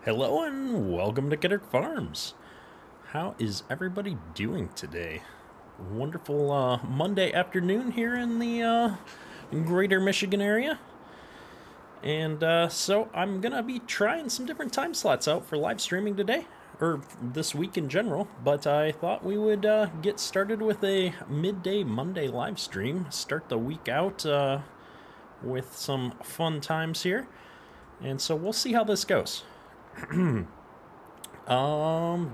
Hello and welcome to Kidder Farms. How is everybody doing today? Wonderful Monday afternoon here in the greater Michigan area. And so I'm going to be trying some different time slots out for live streaming today, or this week in general. But I thought we would get started with a midday Monday live stream, start the week out with some fun times here. And so we'll see how this goes.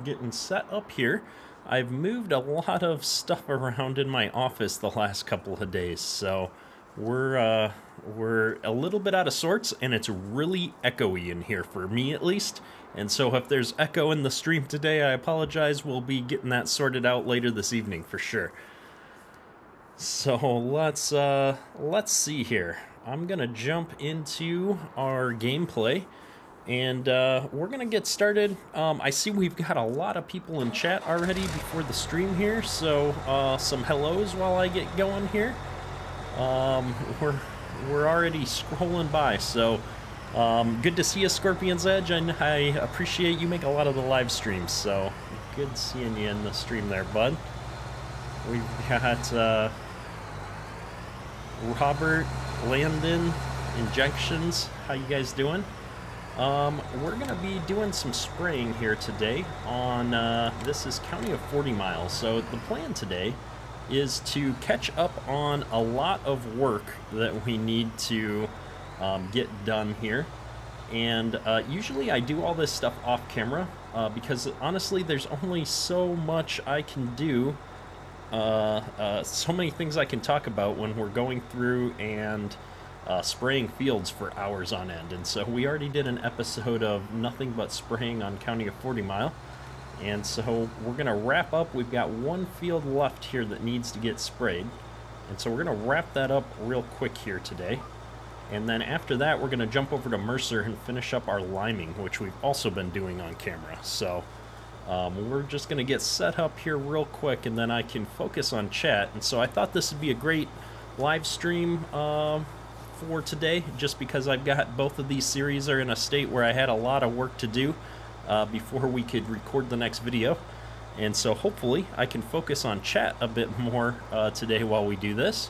Getting set up here. I've moved a lot of stuff around in my office the last couple of days, so we're a little bit out of sorts, and it's really echoey in here for me at least. And so if there's echo in the stream today, I apologize. We'll be getting that sorted out later this evening for sure. So let's see here. I'm gonna jump into our gameplay. And we're going to get started. I see we've got a lot of people in chat already before the stream here, so some hellos while I get going here. We're already scrolling by, so good to see you, Scorpion's Edge, and I appreciate you make a lot of the live streams, so good seeing you in the stream there, bud. We've got Robert, Landon, Injections. How you guys doing? We're going to be doing some spraying here today on, this is County of 40 Miles. So the plan today is to catch up on a lot of work that we need to get done here. And usually I do all this stuff off camera because honestly there's only so much I can do, so many things I can talk about when we're going through and spraying fields for hours on end. And so we already did an episode of nothing but spraying on County of 40 Mile, and so we're gonna wrap up. We've got one field left here that needs to get sprayed, and so we're gonna wrap that up real quick here today. And then after that we're gonna jump over to Mercer and finish up our liming, which we've also been doing on camera. So we're just gonna get set up here real quick, and then I can focus on chat. And so I thought this would be a great live stream for today, just because I've got both of these series are in a state where I had a lot of work to do before we could record the next video. And so hopefully I can focus on chat a bit more today while we do this.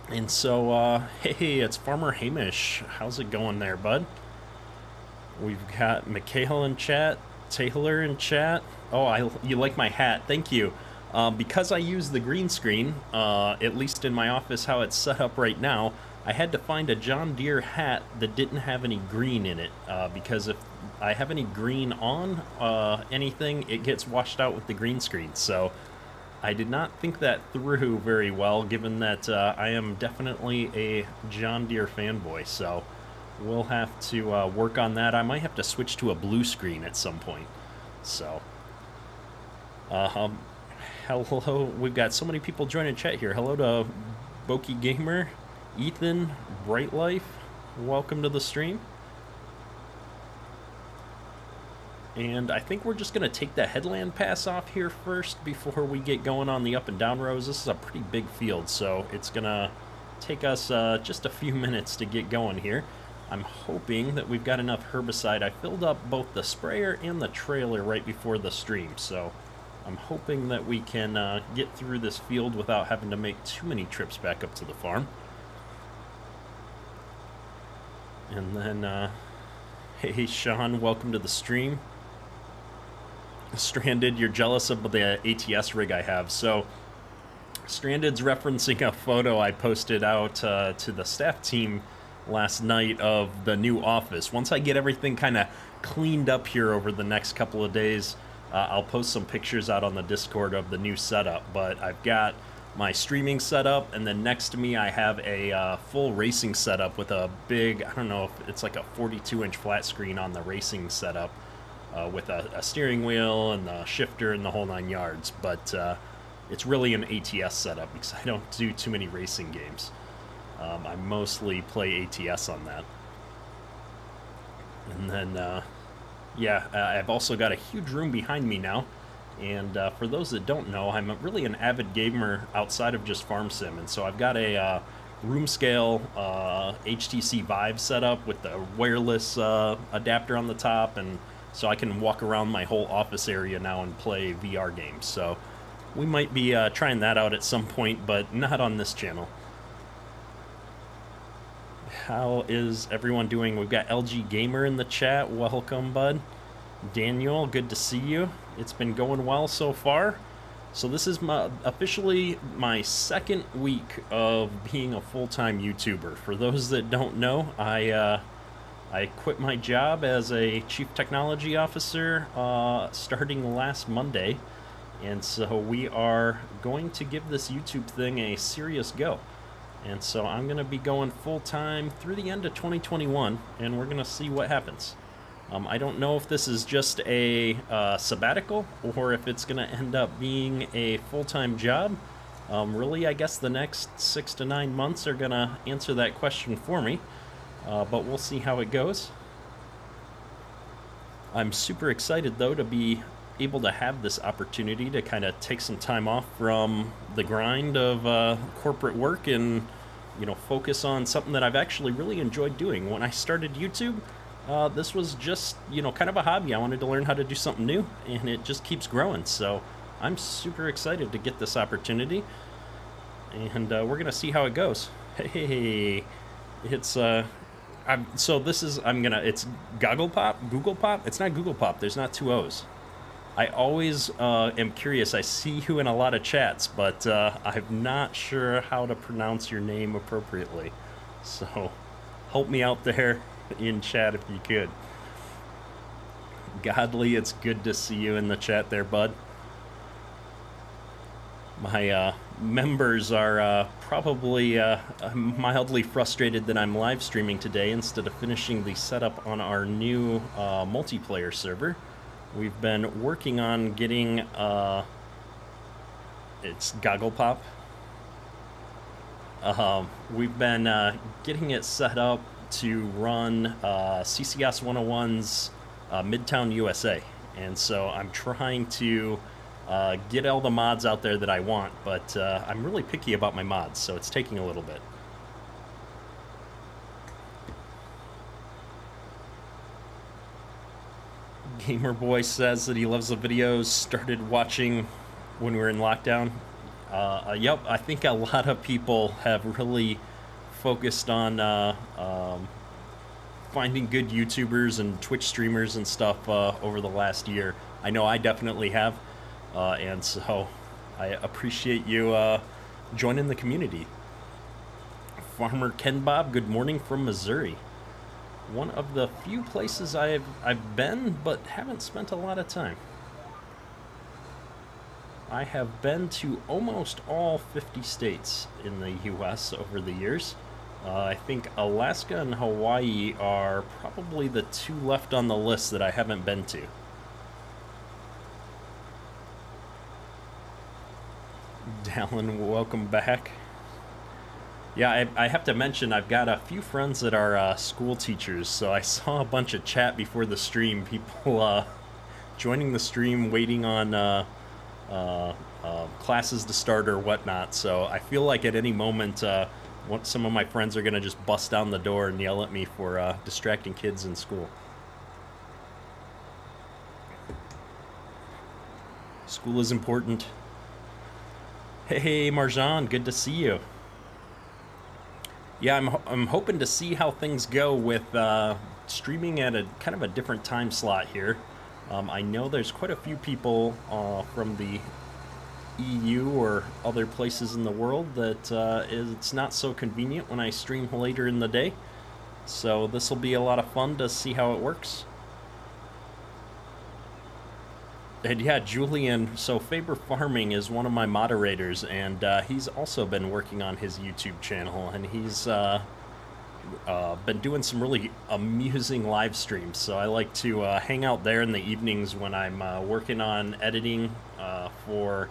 And so hey, it's Farmer Hamish. How's it going there, bud? We've got Mikhail in chat, Taylor in chat. Oh, you like my hat, thank you. Because I use the green screen, at least in my office how it's set up right now, I had to find a John Deere hat that didn't have any green in it, because if I have any green on anything, it gets washed out with the green screen. So I did not think that through very well, given that I am definitely a John Deere fanboy. So we'll have to work on that. I might have to switch to a blue screen at some point. So hello, we've got so many people joining chat here. Hello to Boki Gamer, Ethan, Bright Life, welcome to the stream. And I think we're just going to take the headland pass off here first before we get going on the up and down rows. This is a pretty big field, so it's going to take us just a few minutes to get going here. I'm hoping that we've got enough herbicide. I filled up both the sprayer and the trailer right before the stream, so I'm hoping that we can get through this field without having to make too many trips back up to the farm. And then, hey Sean, welcome to the stream. Stranded, you're jealous of the ATS rig I have. So, Stranded's referencing a photo I posted out to the staff team last night of the new office. Once I get everything kind of cleaned up here over the next couple of days, I'll post some pictures out on the Discord of the new setup. But I've got my streaming setup, and then next to me I have a full racing setup with a big, I don't know if it's like a 42-inch flat screen on the racing setup with a steering wheel and the shifter and the whole 9 yards. But it's really an ATS setup because I don't do too many racing games. I mostly play ATS on that. And then yeah, I've also got a huge room behind me now, and for those that don't know, I'm really an avid gamer outside of just Farm Sim, and so I've got a room scale HTC Vive setup with the wireless adapter on the top, and so I can walk around my whole office area now and play VR games. So we might be trying that out at some point, but not on this channel. How is everyone doing? We've got LG Gamer in the chat. Welcome, bud. Daniel, good to see you. It's been going well so far. So this is officially my second week of being a full-time YouTuber. For those that don't know, I quit my job as a Chief Technology Officer starting last Monday. And so we are going to give this YouTube thing a serious go. And so I'm going to be going full-time through the end of 2021, and we're going to see what happens. I don't know if this is just a sabbatical or if it's going to end up being a full-time job. Really, I guess the next 6 to 9 months are going to answer that question for me, but we'll see how it goes. I'm super excited, though, to be able to have this opportunity to kind of take some time off from the grind of corporate work and, you know, focus on something that I've actually really enjoyed doing. When I started YouTube, this was just, you know, kind of a hobby. I wanted to learn how to do something new, and it just keeps growing. So I'm super excited to get this opportunity, and we're gonna see how it goes. Hey, it's it's Google Pop. It's not Google Pop. There's not two O's. I always am curious. I see you in a lot of chats, but I'm not sure how to pronounce your name appropriately. So help me out there in chat if you could. Godly, it's good to see you in the chat there, bud. My members are probably mildly frustrated that I'm live streaming today instead of finishing the setup on our new multiplayer server. We've been working on getting it's Goggle Pop. We've been getting it set up to run CCS 101's Midtown USA, and so I'm trying to get all the mods out there that I want, but I'm really picky about my mods, so it's taking a little bit. Gamer Boy says that he loves the videos, started watching when we were in lockdown. Yep, I think a lot of people have really focused on finding good YouTubers and Twitch streamers and stuff over the last year. I know I definitely have, and so I appreciate you joining the community. Farmer Ken Bob, good morning from Missouri. One of the few places I've been but haven't spent a lot of time. I have been to almost all 50 states in the US over the years. I think Alaska and Hawaii are probably the two left on the list that I haven't been to. Dallin, welcome back. Yeah, I have to mention, I've got a few friends that are school teachers, so I saw a bunch of chat before the stream, people joining the stream, waiting on classes to start or whatnot, so I feel like at any moment some of my friends are going to just bust down the door and yell at me for distracting kids in school. School is important. Hey, Marjan, good to see you. Yeah, I'm hoping to see how things go with streaming at a kind of a different time slot here. I know there's quite a few people from the EU or other places in the world that it's not so convenient when I stream later in the day. So this will be a lot of fun to see how it works. And yeah, Julian, so Faber Farming is one of my moderators, and he's also been working on his YouTube channel, and he's been doing some really amusing live streams. So I like to hang out there in the evenings when I'm working on editing for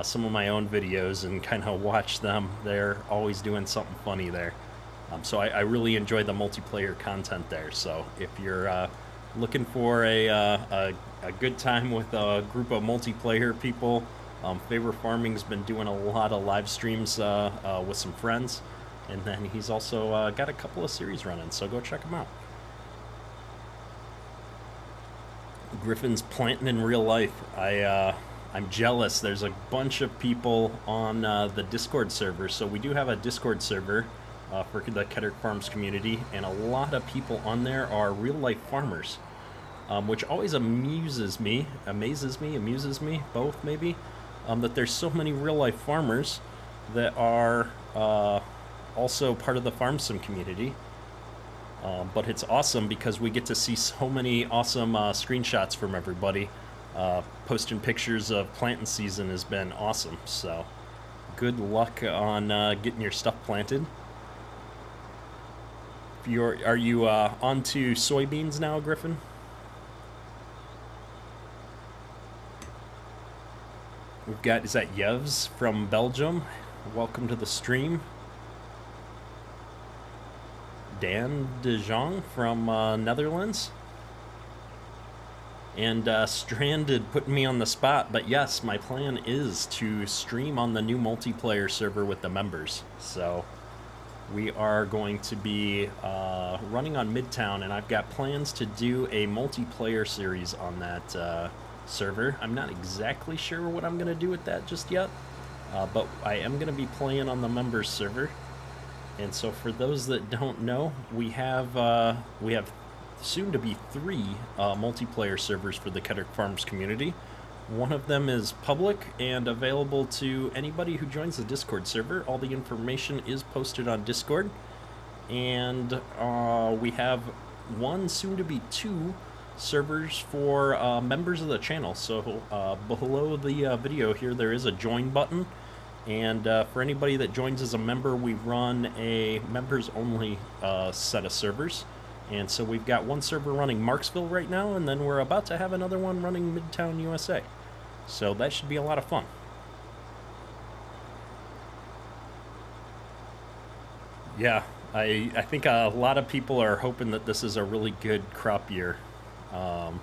some of my own videos and kind of watch them. They're always doing something funny there. So I really enjoy the multiplayer content there. So if you're looking for a good time with a group of multiplayer people, Faber Farming's been doing a lot of live streams with some friends. And then he's also got a couple of series running, so go check him out. Griffin's planting in real life. I'm jealous. There's a bunch of people on the Discord server. So we do have a Discord server for the Kedrick Farms community, and a lot of people on there are real life farmers, which always amuses me, both maybe, that there's so many real life farmers that are also part of the Farm Sim community. But it's awesome because we get to see so many awesome screenshots from everybody. Posting pictures of planting season has been awesome. So good luck on getting your stuff planted. Are you onto soybeans now, Griffin? We've got, is that Yevs from Belgium? Welcome to the stream. Dan de Jong from Netherlands. And Stranded putting me on the spot, but yes, my plan is to stream on the new multiplayer server with the members. So we are going to be running on Midtown, and I've got plans to do a multiplayer series on that server. I'm not exactly sure what I'm going to do with that just yet, but I am going to be playing on the members server. And so for those that don't know, we have soon to be 3 multiplayer servers for the Kedrick Farms community. One of them is public and available to anybody who joins the Discord server. All the information is posted on Discord. And we have one, soon to be 2, servers for members of the channel. So below the video here, there is a join button. And for anybody that joins as a member, we run a members-only set of servers. And so we've got one server running Marksville right now, and then we're about to have another one running Midtown, USA. So that should be a lot of fun. Yeah, I think a lot of people are hoping that this is a really good crop year. I've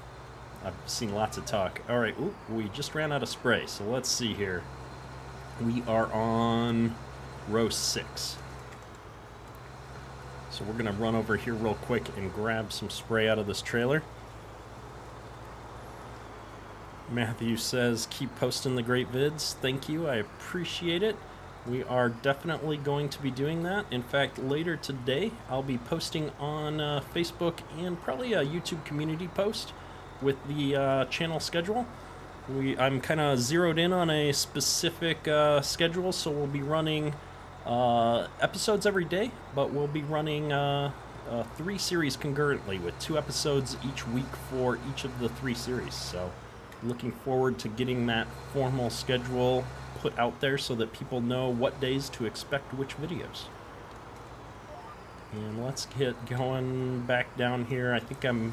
seen lots of talk. All right, ooh, we just ran out of spray, so let's see here. We are on row 6. So we're going to run over here real quick and grab some spray out of this trailer. Matthew says, keep posting the great vids. Thank you, I appreciate it. We are definitely going to be doing that. In fact, later today, I'll be posting on Facebook and probably a YouTube community post with the channel schedule. I'm kind of zeroed in on a specific schedule, so we'll be running episodes every day, but we'll be running 3 series concurrently with 2 episodes each week for each of the 3 series. So looking forward to getting that formal schedule put out there so that people know what days to expect which videos. And let's get going back down here. I think I'm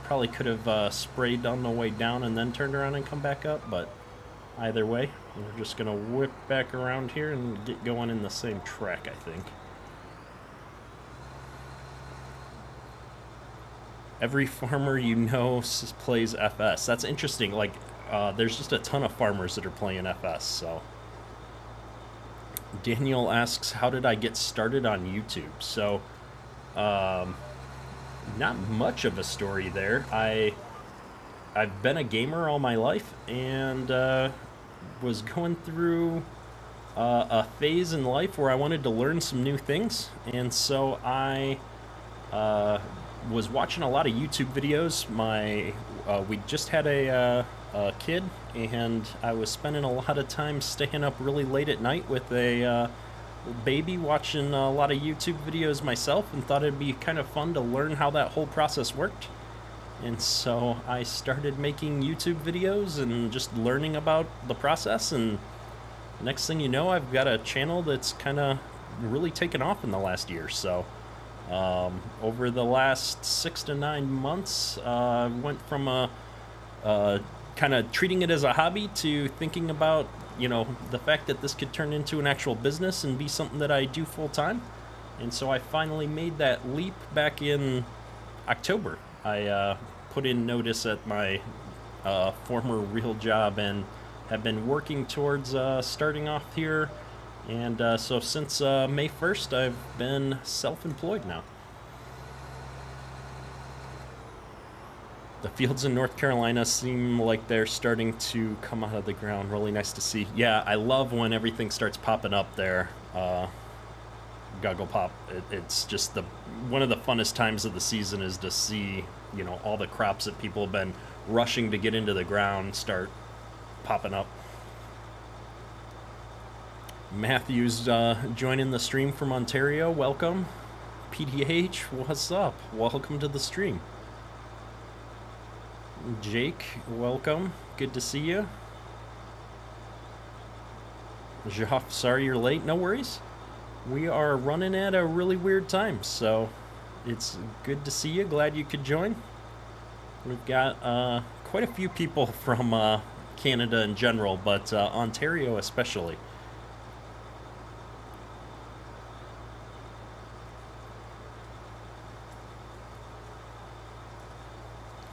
probably could have sprayed on the way down and then turned around and come back up, but either way, we're just going to whip back around here and get going in the same track, I think. Every farmer you know plays FS. That's interesting. Like, there's just a ton of farmers that are playing FS, so. Daniel asks, how did I get started on YouTube? So, not much of a story there. I've been a gamer all my life, and was going through a phase in life where I wanted to learn some new things, and so I was watching a lot of YouTube videos. We just had a kid, and I was spending a lot of time staying up really late at night with a baby, watching a lot of YouTube videos myself, and thought it'd be kind of fun to learn how that whole process worked. And so I started making YouTube videos and just learning about the process, and next thing you know, I've got a channel that's kind of really taken off in the last year. So over the last 6 to 9 months, went from kind of treating it as a hobby to thinking about, you know, the fact that this could turn into an actual business and be something that I do full time. And so I finally made that leap back in October. I put in notice at my former real job and have been working towards starting off here And so since May 1st, I've been self-employed now. The fields in North Carolina seem like they're starting to come out of the ground. Really nice to see. Yeah, I love when everything starts popping up there. Goggle Pop. It's just one of the funnest times of the season is to see, you know, all the crops that people have been rushing to get into the ground start popping up. Matthew's joining the stream from Ontario. Welcome. PDH, what's up? Welcome to the stream. Jake, welcome. Good to see you. Joff, sorry you're late. No worries. We are running at a really weird time, so it's good to see you. Glad you could join. We've got quite a few people from Canada in general, but Ontario especially.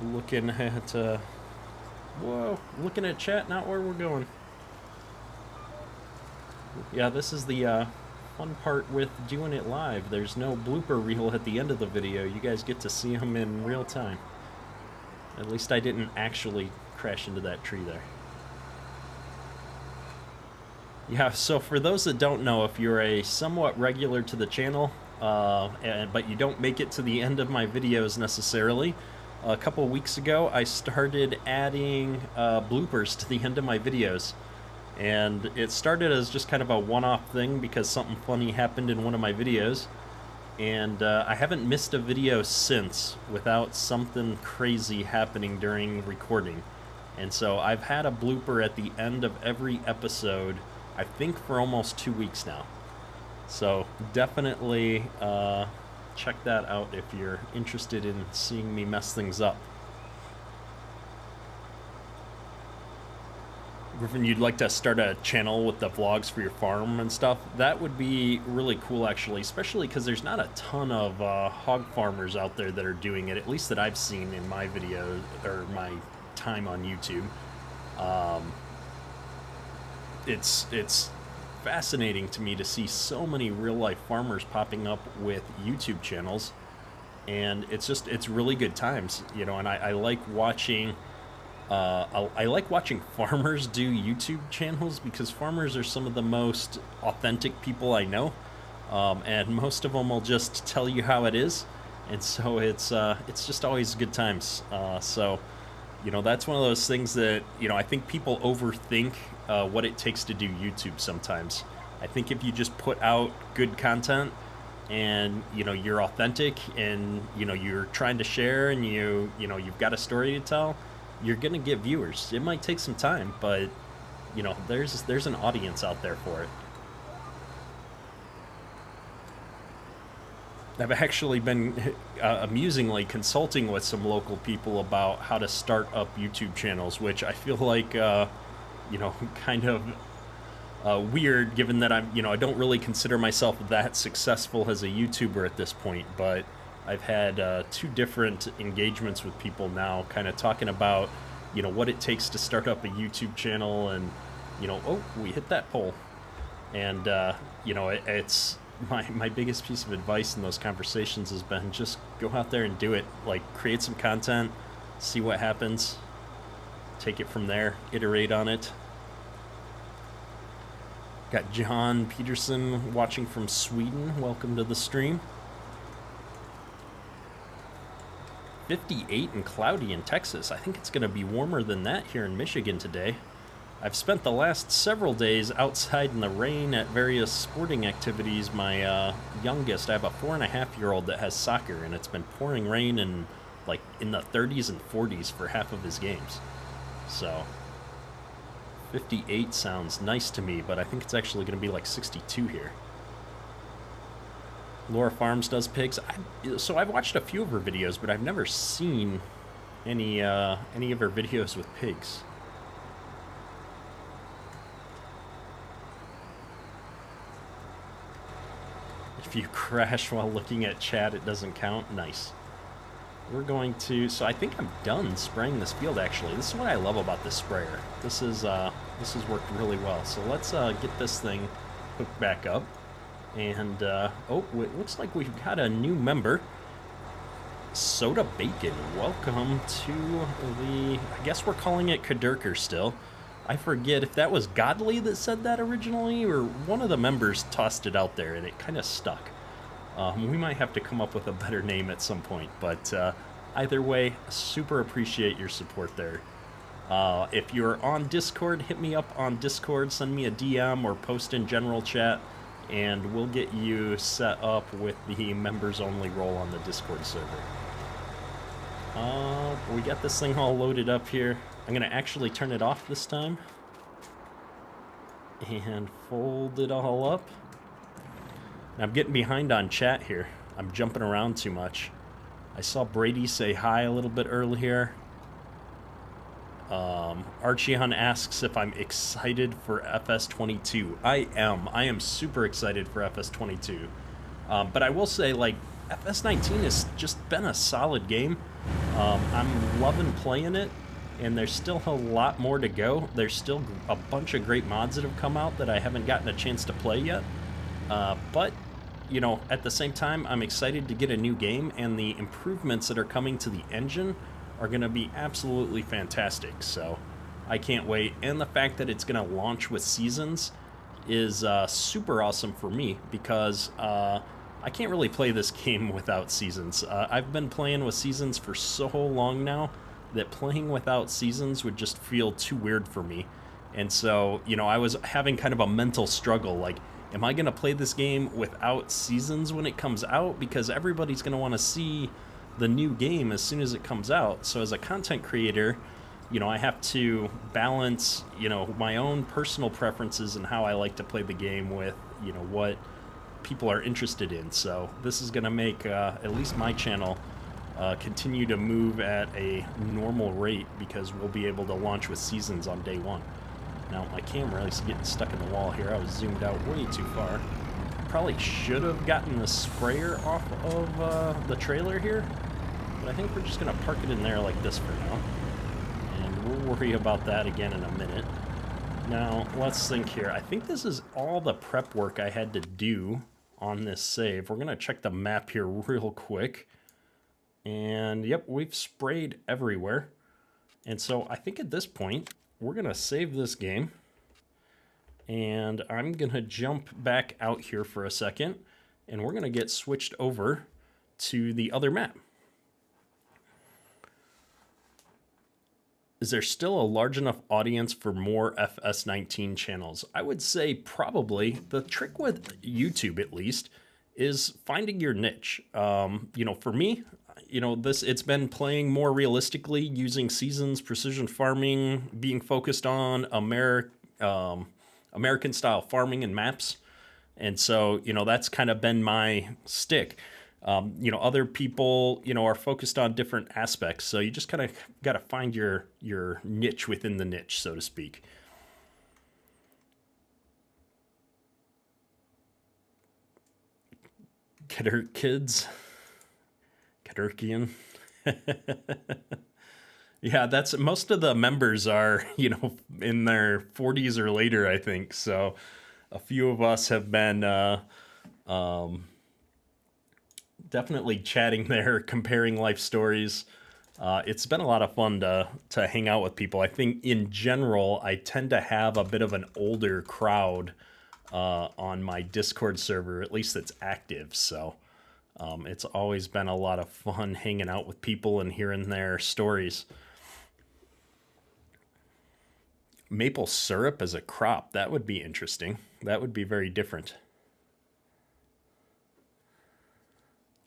Looking at looking at chat, not where we're going. Yeah, this is the fun part with doing it live. There's no blooper reel at the end of the video. You guys get to see them in real time. At least I didn't actually crash into that tree there. Yeah, so for those that don't know, if you're a somewhat regular to the channel, but you don't make it to the end of my videos necessarily, a couple weeks ago I started adding bloopers to the end of my videos. And it started as just kind of a one-off thing because something funny happened in one of my videos. And I haven't missed a video since without something crazy happening during recording. And so I've had a blooper at the end of every episode, I think for almost 2 weeks now. So definitely check that out if you're interested in seeing me mess things up. Griffin, you'd like to start a channel with the vlogs for your farm and stuff? That would be really cool, actually, especially because there's not a ton of hog farmers out there that are doing it, at least that I've seen in my videos or my time on YouTube. It's fascinating to me to see so many real-life farmers popping up with YouTube channels, and it's really good times, you know. And I like watching. I like watching farmers do YouTube channels because farmers are some of the most authentic people I know, and most of them will just tell you how it is, and so it's just always good times. So, you know, that's one of those things that, you know, I think people overthink what it takes to do YouTube sometimes. I think if you just put out good content and, you know, you're authentic and, you know, you're trying to share and you know, you've got a story to tell, you're gonna get viewers. It might take some time, but, you know, there's an audience out there for it. I've actually been amusingly consulting with some local people about how to start up YouTube channels, which I feel like, you know, kind of weird, given that I'm, you know, I don't really consider myself that successful as a YouTuber at this point, but I've had 2 different engagements with people now, kind of talking about, you know, what it takes to start up a YouTube channel, and, you know, oh, we hit that pole. And, you know, it's my biggest piece of advice in those conversations has been just go out there and do it. Like, create some content, see what happens, take it from there, iterate on it. Got John Peterson watching from Sweden. Welcome to the stream. 58 and cloudy in Texas. I think it's going to be warmer than that here in Michigan today. I've spent the last several days outside in the rain at various sporting activities. My youngest, I have a 4.5-year-old that has soccer, and it's been pouring rain and like in the 30s and 40s for half of his games. So 58 sounds nice to me, but I think it's actually going to be like 62 here. Laura Farms does pigs. So I've watched a few of her videos, but I've never seen any of her videos with pigs. If you crash while looking at chat, it doesn't count. Nice. We're going to, so I think I'm done spraying this field, actually. This is what I love about this sprayer. This has worked really well. So let's get this thing hook back up. And, oh, it looks like we've got a new member. Soda Bacon, welcome to the, I guess we're calling it Kadurker still. I forget if that was Godly that said that originally, or one of the members tossed it out there and it kind of stuck. We might have to come up with a better name at some point, but either way, super appreciate your support there. If you're on Discord, hit me up on Discord, send me a DM or post in general chat, and we'll get you set up with the members only role on the Discord server. We got this thing all loaded up here. I'm gonna actually turn it off this time and fold it all up. I'm getting behind on chat here. I'm jumping around too much. I saw Brady say hi a little bit earlier. Archeon asks if I'm excited for FS22. I am. I am super excited for FS22. But I will say, like, FS19 has just been a solid game. I'm loving playing it, and there's still a lot more to go. There's still a bunch of great mods that have come out that I haven't gotten a chance to play yet. But, you know, at the same time, I'm excited to get a new game, and the improvements that are coming to the engine are going to be absolutely fantastic. So I can't wait. And the fact that it's going to launch with seasons is super awesome for me, because I can't really play this game without seasons. I've been playing with seasons for so long now that playing without seasons would just feel too weird for me. And so, you know, I was having kind of a mental struggle, like, am I going to play this game without seasons when it comes out? Because everybody's going to want to see the new game as soon as it comes out. So as a content creator, you know, I have to balance, you know, my own personal preferences and how I like to play the game with, you know, what people are interested in. So this is going to make at least my channel continue to move at a normal rate, because we'll be able to launch with seasons on day one. Now my camera is getting stuck in the wall here. I was zoomed out way too far. Probably should have gotten the sprayer off of the trailer here, but I think we're just going to park it in there like this for now, and we'll worry about that again in a minute. Now let's think here. I think this is all the prep work I had to do on this save. We're going to check the map here real quick, and yep, we've sprayed everywhere. And so I think at this point we're going to save this game. And I'm going to jump back out here for a second, and we're going to get switched over to the other map. Is there still a large enough audience for more FS19 channels? I would say probably. The trick with YouTube, at least, is finding your niche. You know, for me, you know, it's been playing more realistically, using seasons, precision farming, being focused on American style farming and maps. And so, you know, that's kind of been my stick. You know, other people, you know, are focused on different aspects. So you just kind of got to find your niche within the niche, so to speak. Kids. Kadurkian. Yeah, that's, most of the members are, you know, in their 40s or later, I think. So a few of us have been definitely chatting there, comparing life stories. It's been a lot of fun to hang out with people. I think in general, I tend to have a bit of an older crowd on my Discord server, at least that's active. So it's always been a lot of fun hanging out with people and hearing their stories. Maple syrup as a crop, that would be interesting. That would be very different.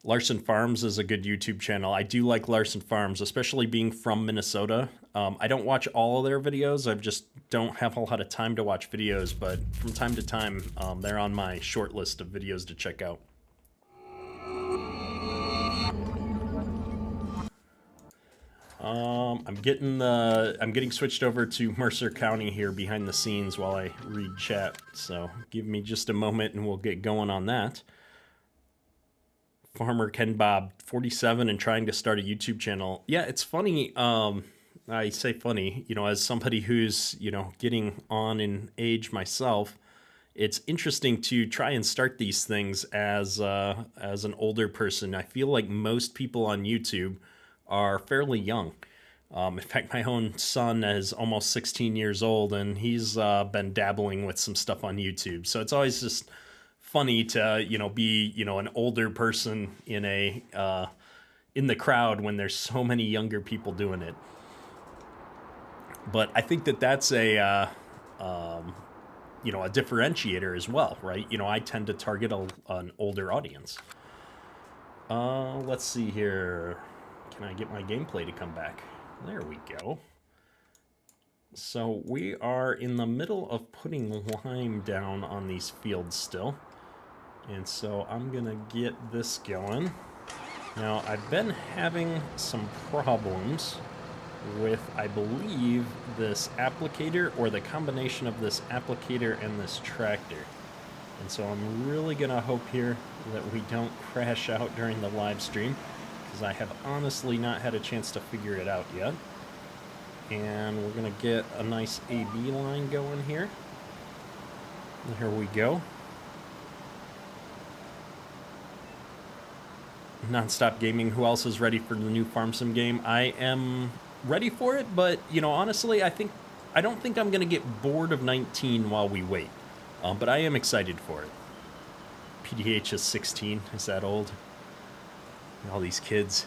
Larson Farms is a good YouTube channel. I do like Larson Farms, especially being from Minnesota. I don't watch all of their videos. I just don't have a lot of time to watch videos, but from time to time, they're on my short list of videos to check out. I'm getting switched over to Mercer County here behind the scenes while I read chat. So give me just a moment and we'll get going on that. Farmer Ken Bob 47 and trying to start a YouTube channel. Yeah, it's funny. I say funny, you know, as somebody who's, you know, getting on in age myself, it's interesting to try and start these things as an older person. I feel like most people on YouTube are fairly young. In fact, my own son is almost 16 years old, and he's been dabbling with some stuff on YouTube. So it's always just funny to be an older person in the crowd when there's so many younger people doing it. But I think that that's a differentiator as well, right? I tend to target an older audience. Let's see here. Can I get my gameplay to come back? There we go. So we are in the middle of putting lime down on these fields still. And so I'm gonna get this going. Now, I've been having some problems with, I believe, this applicator, or the combination of this applicator and this tractor. And so I'm really gonna hope here that we don't crash out during the live stream, because I have honestly not had a chance to figure it out yet. And we're gonna get a nice AB line going here. There we go. Nonstop Gaming, who else is ready for the new Farm Sim game? I am ready for it, but honestly, I don't think I'm gonna get bored of 19 while we wait. But I am excited for it. PDH is 16. Is that old? All these kids.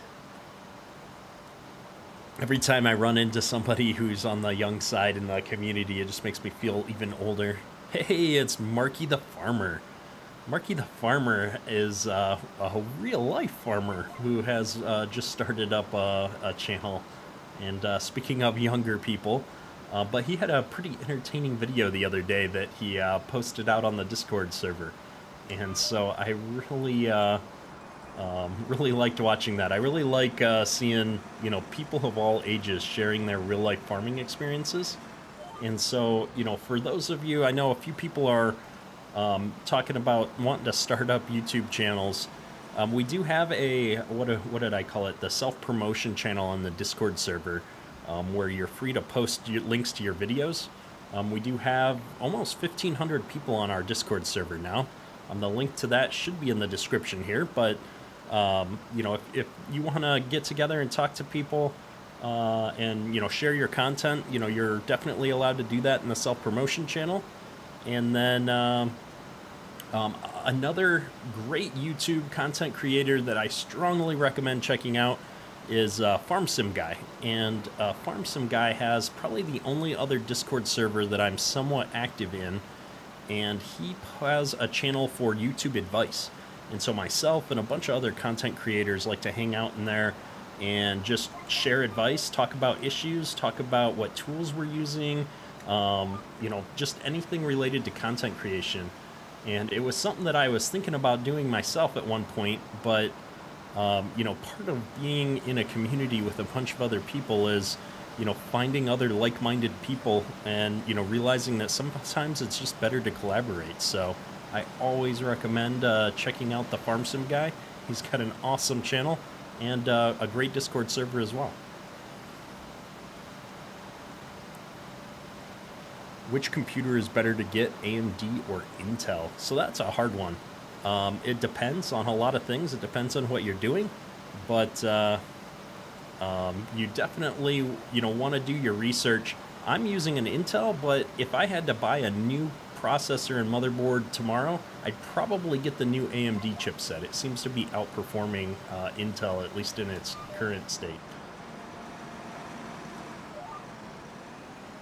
Every time I run into somebody who's on the young side in the community, it just makes me feel even older. Hey, it's Marky the Farmer. Marky the Farmer is a real-life farmer who has just started up a channel. And speaking of younger people, but he had a pretty entertaining video the other day that he posted out on the Discord server. And so I really liked watching that. I really like seeing, people of all ages sharing their real-life farming experiences. And so, for those of you, I know a few people are talking about wanting to start up YouTube channels. We do have what did I call it? The self-promotion channel on the Discord server, where you're free to post links to your videos. We do have almost 1,500 people on our Discord server now. The link to that should be in the description here, but if you want to get together and talk to people and share your content, you're definitely allowed to do that in the self-promotion channel. And then another great YouTube content creator that I strongly recommend checking out is Farm Sim Guy. And Farm Sim Guy has probably the only other Discord server that I'm somewhat active in, and he has a channel for YouTube advice. And so myself and a bunch of other content creators like to hang out in there and just share advice, talk about issues, talk about what tools we're using, just anything related to content creation. And it was something that I was thinking about doing myself at one point, but part of being in a community with a bunch of other people is, finding other like-minded people and, realizing that sometimes it's just better to collaborate. So I always recommend checking out the Farm Sim Guy. He's got an awesome channel and a great Discord server as well. Which computer is better to get, AMD or Intel? So that's a hard one. It depends on a lot of things. It depends on what you're doing, but you definitely want to do your research. I'm using an Intel, but if I had to buy a new processor and motherboard tomorrow, I'd probably get the new AMD chipset. It seems to be outperforming Intel, at least in its current state.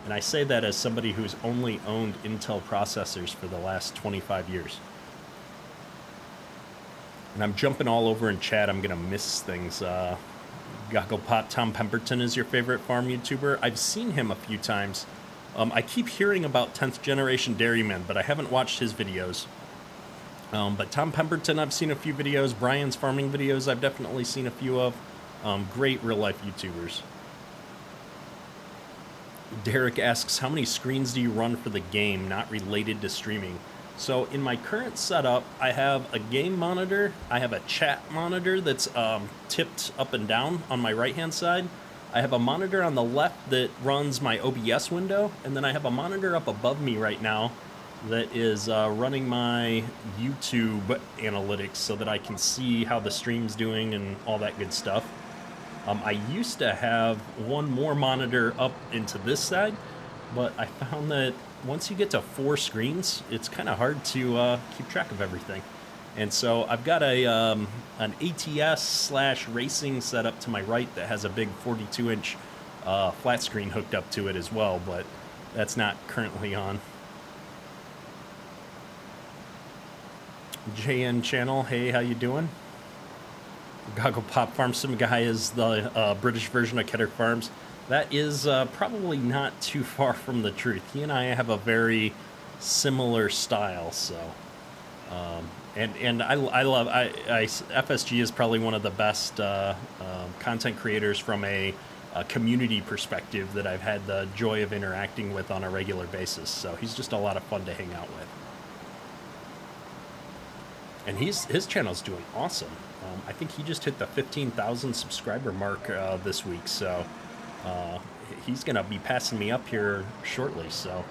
And I say that as somebody who's only owned Intel processors for the last 25 years. And I'm jumping all over in chat. I'm going to miss things. Gogglepop, Tom Pemberton is your favorite farm YouTuber? I've seen him a few times. I keep hearing about 10th Generation Dairyman, but I haven't watched his videos. But Tom Pemberton, I've seen a few videos. Brian's farming videos, I've definitely seen a few of. Great real-life YouTubers. Derek asks, how many screens do you run for the game not related to streaming? So in my current setup, I have a game monitor, I have a chat monitor that's tipped up and down on my right-hand side. I have a monitor on the left that runs my OBS window, and then I have a monitor up above me right now that is running my YouTube analytics so that I can see how the stream's doing and all that good stuff. I used to have one more monitor up into this side, but I found that once you get to 4 screens, it's kind of hard to keep track of everything. And so I've got an ATS/racing setup to my right that has a big 42-inch flat screen hooked up to it as well, but that's not currently on. JN Channel, hey, how you doing? Goggle Pop Farm Sim Guy is the British version of Kedder Farms. That is probably not too far from the truth. He and I have a very similar style, so and I love FSG is probably one of the best content creators from a community perspective that I've had the joy of interacting with on a regular basis. So he's just a lot of fun to hang out with. And his channel's doing awesome. I think he just hit the 15,000 subscriber mark this week, so he's going to be passing me up here shortly. So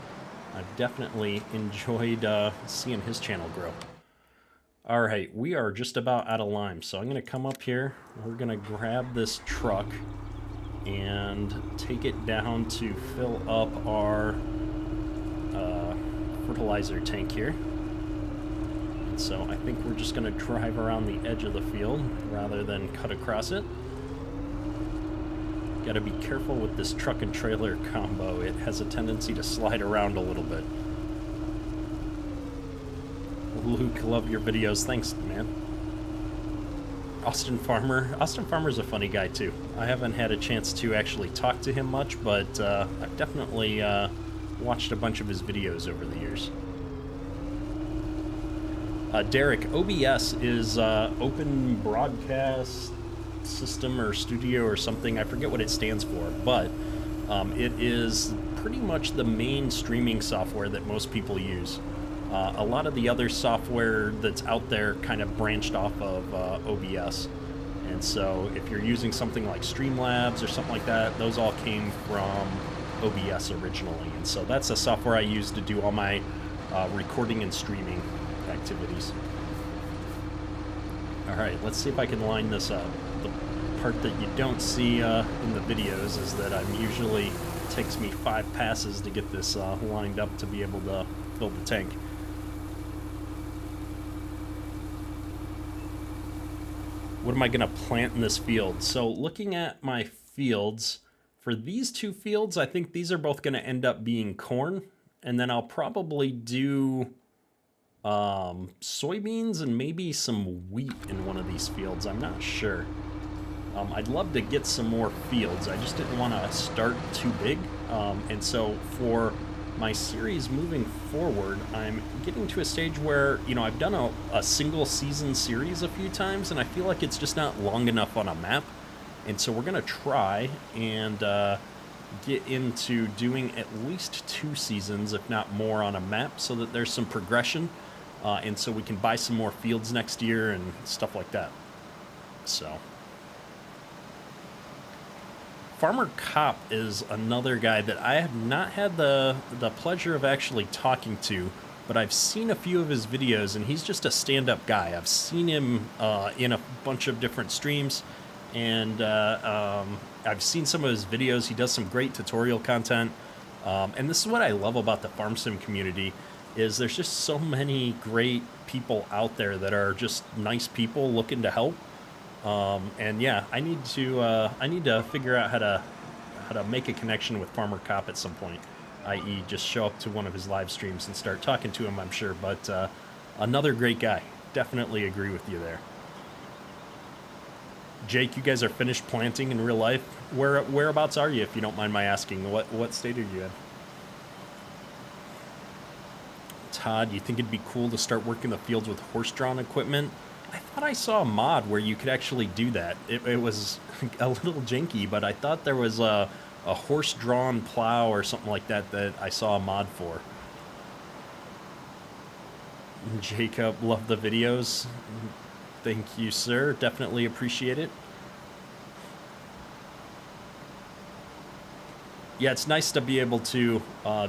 I've definitely enjoyed seeing his channel grow. All right, we are just about out of lime, so I'm going to come up here. We're going to grab this truck and take it down to fill up our fertilizer tank here. So I think we're just going to drive around the edge of the field rather than cut across it. Got to be careful with this truck and trailer combo. It has a tendency to slide around a little bit. Luke, love your videos. Thanks, man. Austin Farmer's a funny guy too. I haven't had a chance to actually talk to him much, but I've definitely watched a bunch of his videos over the years. Derek, OBS is Open Broadcast System or Studio or something. I forget what it stands for, but it is pretty much the main streaming software that most people use. A lot of the other software that's out there kind of branched off of OBS. And so if you're using something like Streamlabs or something like that, those all came from OBS originally. And so that's the software I use to do all my recording and streaming activities. All right, let's see if I can line this up. The part that you don't see in the videos is that I'm usually, it takes me 5 passes to get this lined up to be able to fill the tank. What am I going to plant in this field? So looking at my fields, for these 2 fields, I think these are both going to end up being corn, and then I'll probably do soybeans and maybe some wheat in one of these fields. I'm not sure. I'd love to get some more fields. I just didn't want to start too big. And so for my series moving forward, I'm getting to a stage where, you know, I've done a single season series a few times, and I feel like it's just not long enough on a map. And so we're going to try and get into doing at least 2 seasons, if not more, on a map so that there's some progression. And so we can buy some more fields next year and stuff like that. So Farmer Cop is another guy that I have not had the pleasure of actually talking to, but I've seen a few of his videos, and he's just a stand-up guy. I've seen him in a bunch of different streams, and I've seen some of his videos. He does some great tutorial content, and this is what I love about the farm sim community, is there's just so many great people out there that are just nice people looking to help. And yeah, I need to figure out how to make a connection with Farmer Cop at some point, i.e. just show up to one of his live streams and start talking to him, I'm sure. But another great guy. Definitely agree with you there. Jake, you guys are finished planting in real life. Whereabouts are you, if you don't mind my asking? What state are you in? Todd, you think it'd be cool to start working the fields with horse-drawn equipment? I thought I saw a mod where you could actually do that. It was a little janky, but I thought there was a horse-drawn plow or something like that that I saw a mod for. Jacob, love the videos. Thank you, sir. Definitely appreciate it. Yeah, it's nice to be able to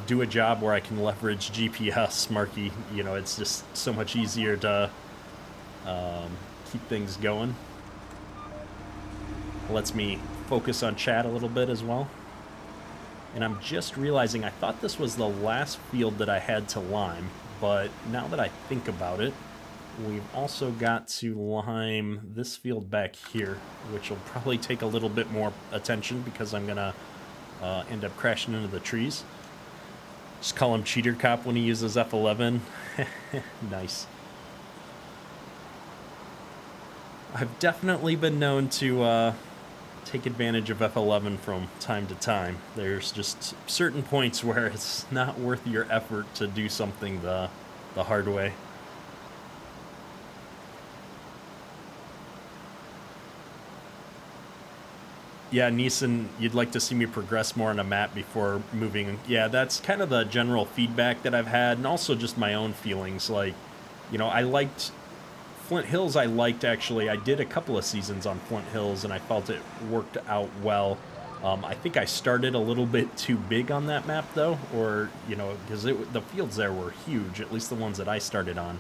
do a job where I can leverage GPS, Marky. You know, it's just so much easier to keep things going. Lets me focus on chat a little bit as well. And I'm just realizing I thought this was the last field that I had to lime, but now that I think about it, we've also got to lime this field back here, which will probably take a little bit more attention because I'm gonna end up crashing into the trees. Just call him Cheater Cop when he uses F11. Nice. I've definitely been known to take advantage of F11 from time to time. There's just certain points where it's not worth your effort to do something the hard way. Yeah, Neeson, you'd like to see me progress more on a map before moving. Yeah, that's kind of the general feedback that I've had, and also just my own feelings. Like, you know, I liked Flint Hills. Actually. I did a couple of seasons on Flint Hills, and I felt it worked out well. I think I started a little bit too big on that map, though, or, you know, because the fields there were huge, at least the ones that I started on.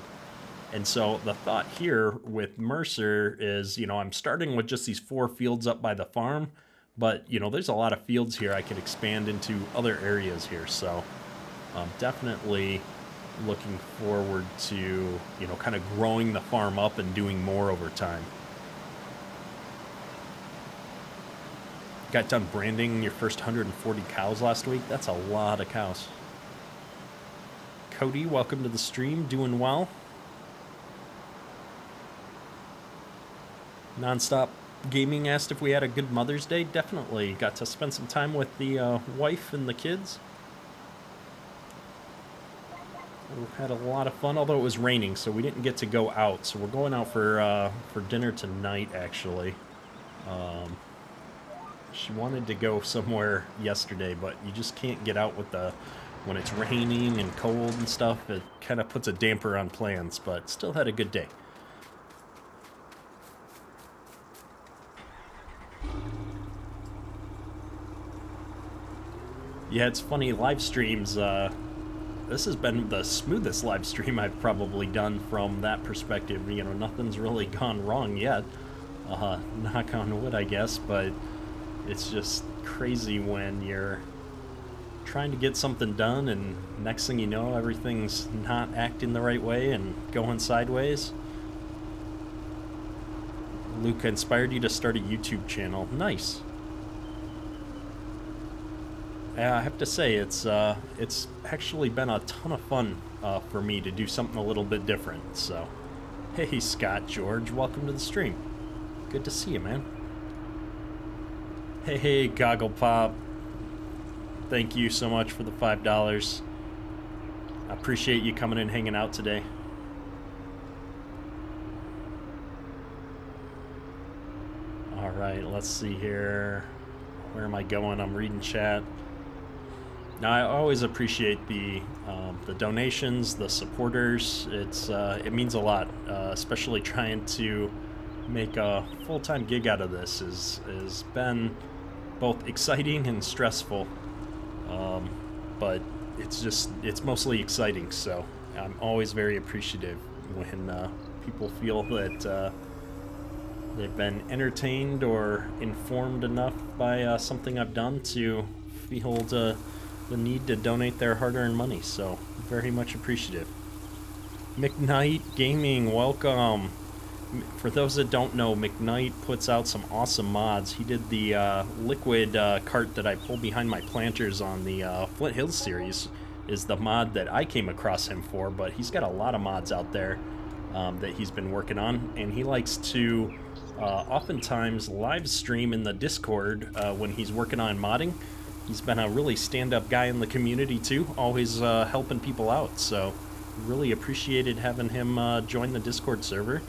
And so the thought here with Mercer is, you know, I'm starting with just these 4 fields up by the farm, but, you know, there's a lot of fields here I could expand into other areas here. So definitely looking forward to, you know, kind of growing the farm up and doing more over time. Got done branding your first 140 cows last week. That's a lot of cows. Cody, welcome to the stream. Doing well. Nonstop Gaming asked if we had a good Mother's Day. Definitely. Got to spend some time with the wife and the kids. We had a lot of fun, although it was raining, so we didn't get to go out. So we're going out for dinner tonight, actually. She wanted to go somewhere yesterday, but you just can't get out with when it's raining and cold and stuff. It kind of puts a damper on plans, but still had a good day. Yeah, it's funny, live streams, this has been the smoothest live stream I've probably done from that perspective. You know, nothing's really gone wrong yet. Knock on wood, I guess, but it's just crazy when you're trying to get something done and next thing you know, everything's not acting the right way and going sideways. Luke inspired you to start a YouTube channel. Nice. I have to say, it's actually been a ton of fun for me to do something a little bit different. So, hey Scott George, welcome to the stream. Good to see you, man. Hey Goggle Pop, thank you so much for the $5. I appreciate you coming and hanging out today. All right, let's see here. Where am I going? I'm reading chat. Now, I always appreciate the donations, the supporters. It means a lot, especially trying to make a full-time gig out of this has been both exciting and stressful. But it's mostly exciting, so I'm always very appreciative when people feel that they've been entertained or informed enough by something I've done to feel the need to donate their hard-earned money, so very much appreciative. McKnight Gaming, welcome. For those that don't know, McKnight puts out some awesome mods. He did the liquid cart that I pull behind my planters on the Flint Hills series, is the mod that I came across him for, but he's got a lot of mods out there that he's been working on, and he likes to oftentimes live stream in the Discord when he's working on modding. He's been a really stand-up guy in the community too, always helping people out, so really appreciated having him join the Discord server.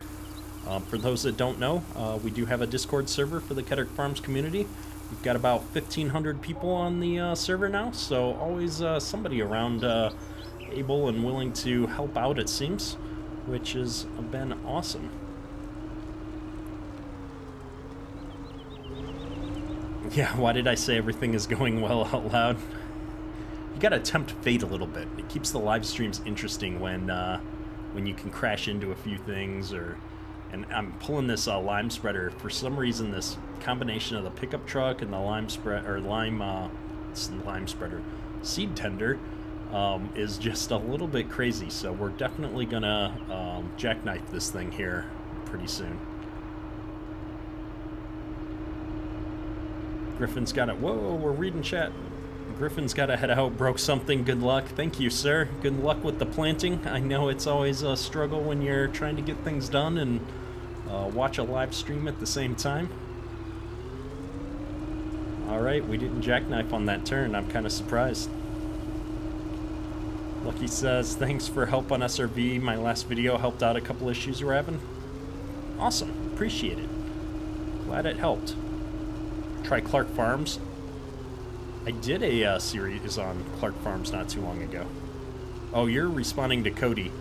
For those that don't know, we do have a Discord server for the Kedrick Farms community. We've got about 1,500 people on the server now, so always somebody around able and willing to help out, it seems, which has been awesome. Yeah, why did I say everything is going well out loud? You gotta tempt fate a little bit. It keeps the live streams interesting when you can crash into a few things. And I'm pulling this lime spreader. For some reason, this combination of the pickup truck and the lime spreader seed tender is just a little bit crazy. So we're definitely gonna jackknife this thing here pretty soon. Griffin's got it. Whoa, we're reading chat. Griffin's got to head out. Broke something. Good luck. Thank you, sir. Good luck with the planting. I know it's always a struggle when you're trying to get things done and watch a live stream at the same time. All right, we didn't jackknife on that turn. I'm kind of surprised. Lucky says, thanks for help on SRV. My last video helped out a couple issues we're having. Awesome. Appreciate it. Glad it helped. Try Clark Farms. I did a series on Clark Farms not too long ago. Oh, you're responding to Cody.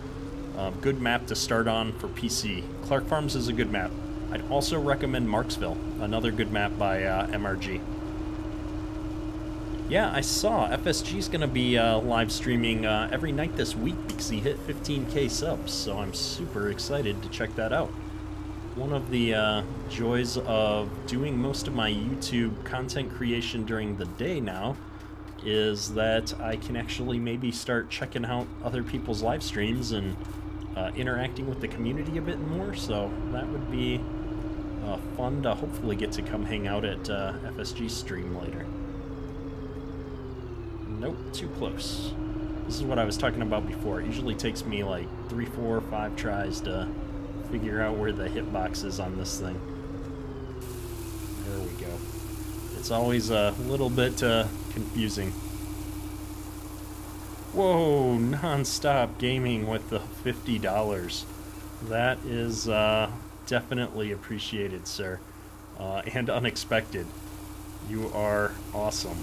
Good map to start on for PC. Clark Farms is a good map. I'd also recommend Marksville, another good map by MRG. Yeah, I saw FSG's going to be live streaming every night this week because he hit 15K subs, so I'm super excited to check that out. One of the joys of doing most of my YouTube content creation during the day now is that I can actually maybe start checking out other people's live streams and interacting with the community a bit more, so that would be fun to hopefully get to come hang out at FSG stream later. Nope, too close. This is what I was talking about before. It usually takes me like 3, 4, 5 tries to figure out where the hitbox is on this thing. There we go. It's always a little bit confusing. Whoa, non-stop gaming with the $50. That is definitely appreciated, sir. And unexpected. You are awesome.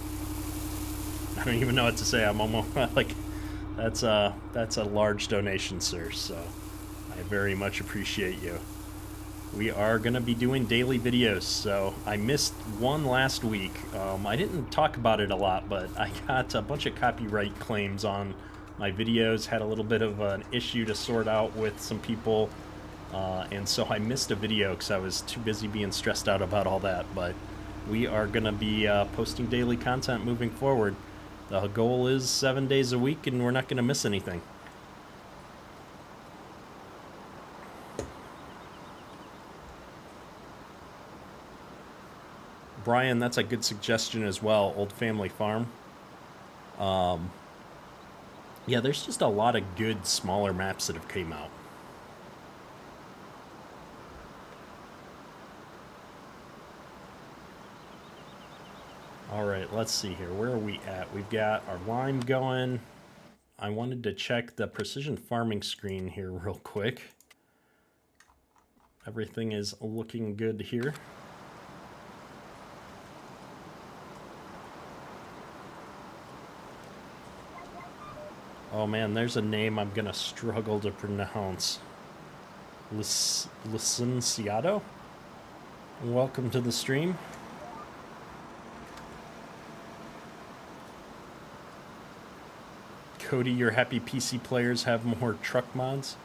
I don't even know what to say. I'm almost like, that's a large donation, sir, so I very much appreciate you. We are going to be doing daily videos, so I missed one last week. I didn't talk about it a lot, but I got a bunch of copyright claims on my videos, had a little bit of an issue to sort out with some people, and so I missed a video because I was too busy being stressed out about all that, but we are going to be posting daily content moving forward. The goal is 7 days a week, and we're not going to miss anything. Brian, that's a good suggestion as well, Old Family Farm. Yeah, there's just a lot of good smaller maps that have came out. All right, let's see here. Where are we at? We've got our lime going. I wanted to check the precision farming screen here real quick. Everything is looking good here. Oh man, there's a name I'm gonna struggle to pronounce. Licenciado? Welcome to the stream. Cody, you're happy PC players have more truck mods?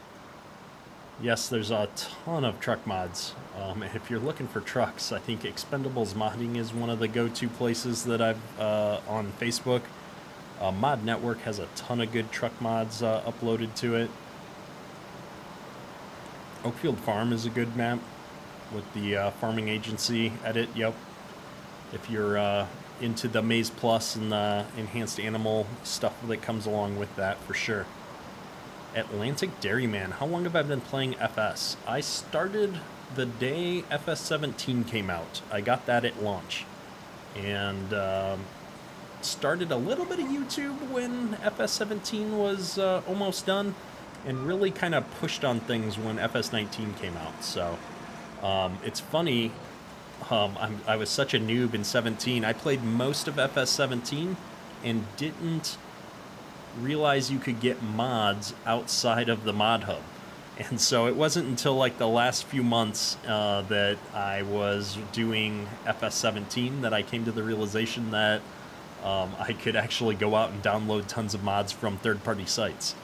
Yes, there's a ton of truck mods. If you're looking for trucks, I think Expendables Modding is one of the go-to places that I've on Facebook. Mod Network has a ton of good truck mods uploaded to it. Oakfield Farm is a good map with the farming agency edit. Yep. If you're into the Maze Plus and the enhanced animal stuff that comes along with that, for sure. Atlantic Dairyman. How long have I been playing FS? I started the day FS 17 came out. I got that at launch. And started a little bit of YouTube when FS 17 was almost done, and really kind of pushed on things when FS 19 came out. So it's funny, I was such a noob in 17. I played most of FS 17 and didn't realize you could get mods outside of the mod hub. And so it wasn't until like the last few months that I was doing FS17 that I came to the realization that I could actually go out and download tons of mods from third-party sites.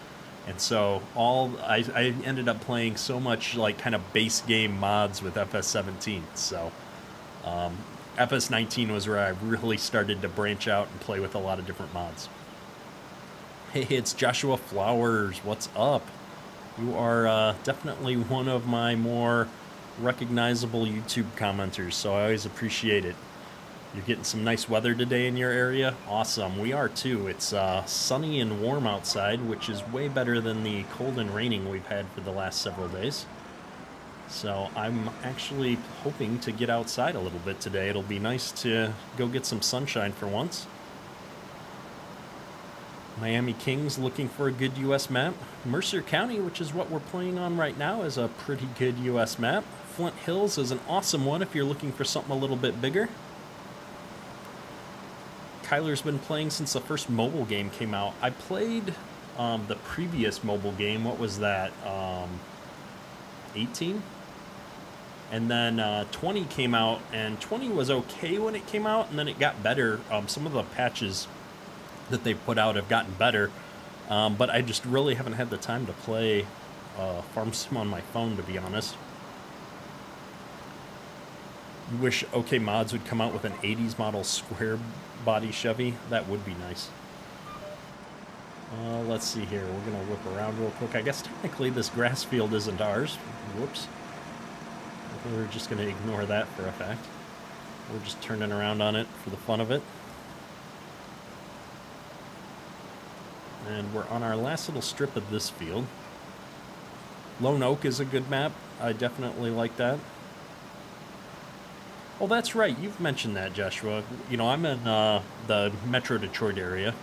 And so I ended up playing so much like kind of base game mods with FS17. So FS19 was where I really started to branch out and play with a lot of different mods. Hey, it's Joshua Flowers. What's up? You are definitely one of my more recognizable YouTube commenters, so I always appreciate it. You're getting some nice weather today in your area? Awesome. We are too. It's sunny and warm outside, which is way better than the cold and raining we've had for the last several days. So I'm actually hoping to get outside a little bit today. It'll be nice to go get some sunshine for once. Miami Kings looking for a good U.S. map. Mercer County, which is what we're playing on right now, is a pretty good U.S. map. Flint Hills is an awesome one if you're looking for something a little bit bigger. Kyler's been playing since the first mobile game came out. I played the previous mobile game. What was that? 18? And then 20 came out, and 20 was okay when it came out, and then it got better. Some of the patches that they put out have gotten better, but I just really haven't had the time to play Farm Sim on my phone, to be honest. You wish OK Mods would come out with an 80s model square body Chevy? That would be nice. Let's see here. We're going to whip around real quick. I guess technically this grass field isn't ours. Whoops. We're just going to ignore that for a fact. We're just turning around on it for the fun of it. And we're on our last little strip of this field. Lone Oak is a good map. I definitely like that. Oh, that's right. You've mentioned that, Joshua. You know, I'm in the Metro Detroit area,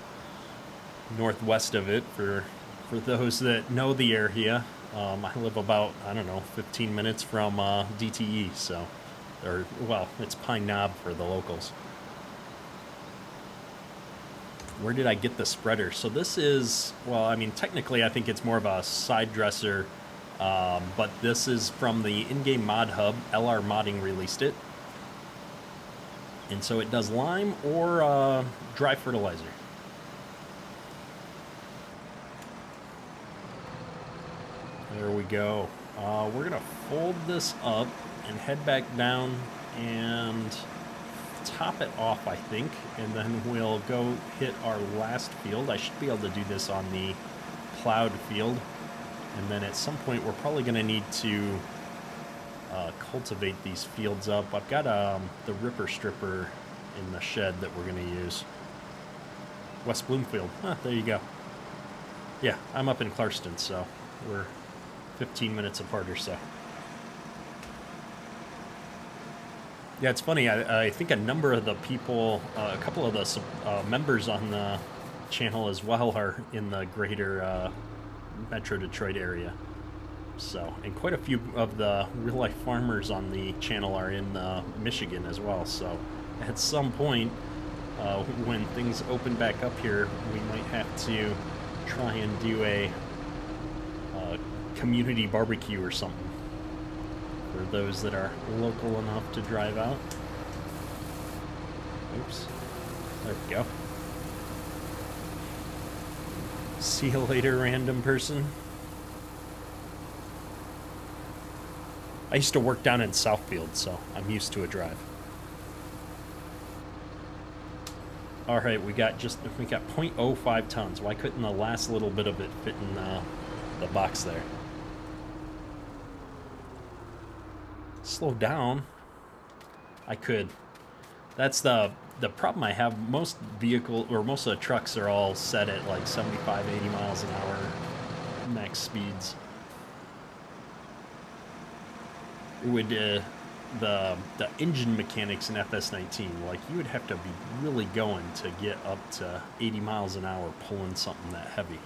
northwest of it, for those that know the area. I live about, I don't know, 15 minutes from DTE, so, well, it's Pine Knob for the locals. Where did I get the spreader? So this is, well, I mean, technically I think it's more of a side dresser, but this is from the in-game mod hub. LR Modding released it. And so it does lime or dry fertilizer. There we go. We're going to fold this up and head back down and top it off, I think, and then we'll go hit our last field. I should be able to do this on the plowed field, and then at some point we're probably going to need to cultivate these fields up. I've got the ripper stripper in the shed that we're going to use. West Bloomfield. There you go. Yeah, I'm up in Clarkston, so we're 15 minutes apart or so. Yeah, it's funny. I think a number of the people, a couple of the members on the channel as well are in the greater Metro Detroit area. So, and quite a few of the real-life farmers on the channel are in Michigan as well. So, at some point, when things open back up here, we might have to try and do a community barbecue or something for those that are local enough to drive out. Oops. There we go. See you later, random person. I used to work down in Southfield, so I'm used to a drive. All right, we got 0.05 tons. Why couldn't the last little bit of it fit in the box there? Slow down. I could. That's the problem I have. Most of the trucks are all set at like 75, 80 miles an hour max speeds. It would the engine mechanics in FS19, like you would have to be really going to get up to 80 miles an hour pulling something that heavy.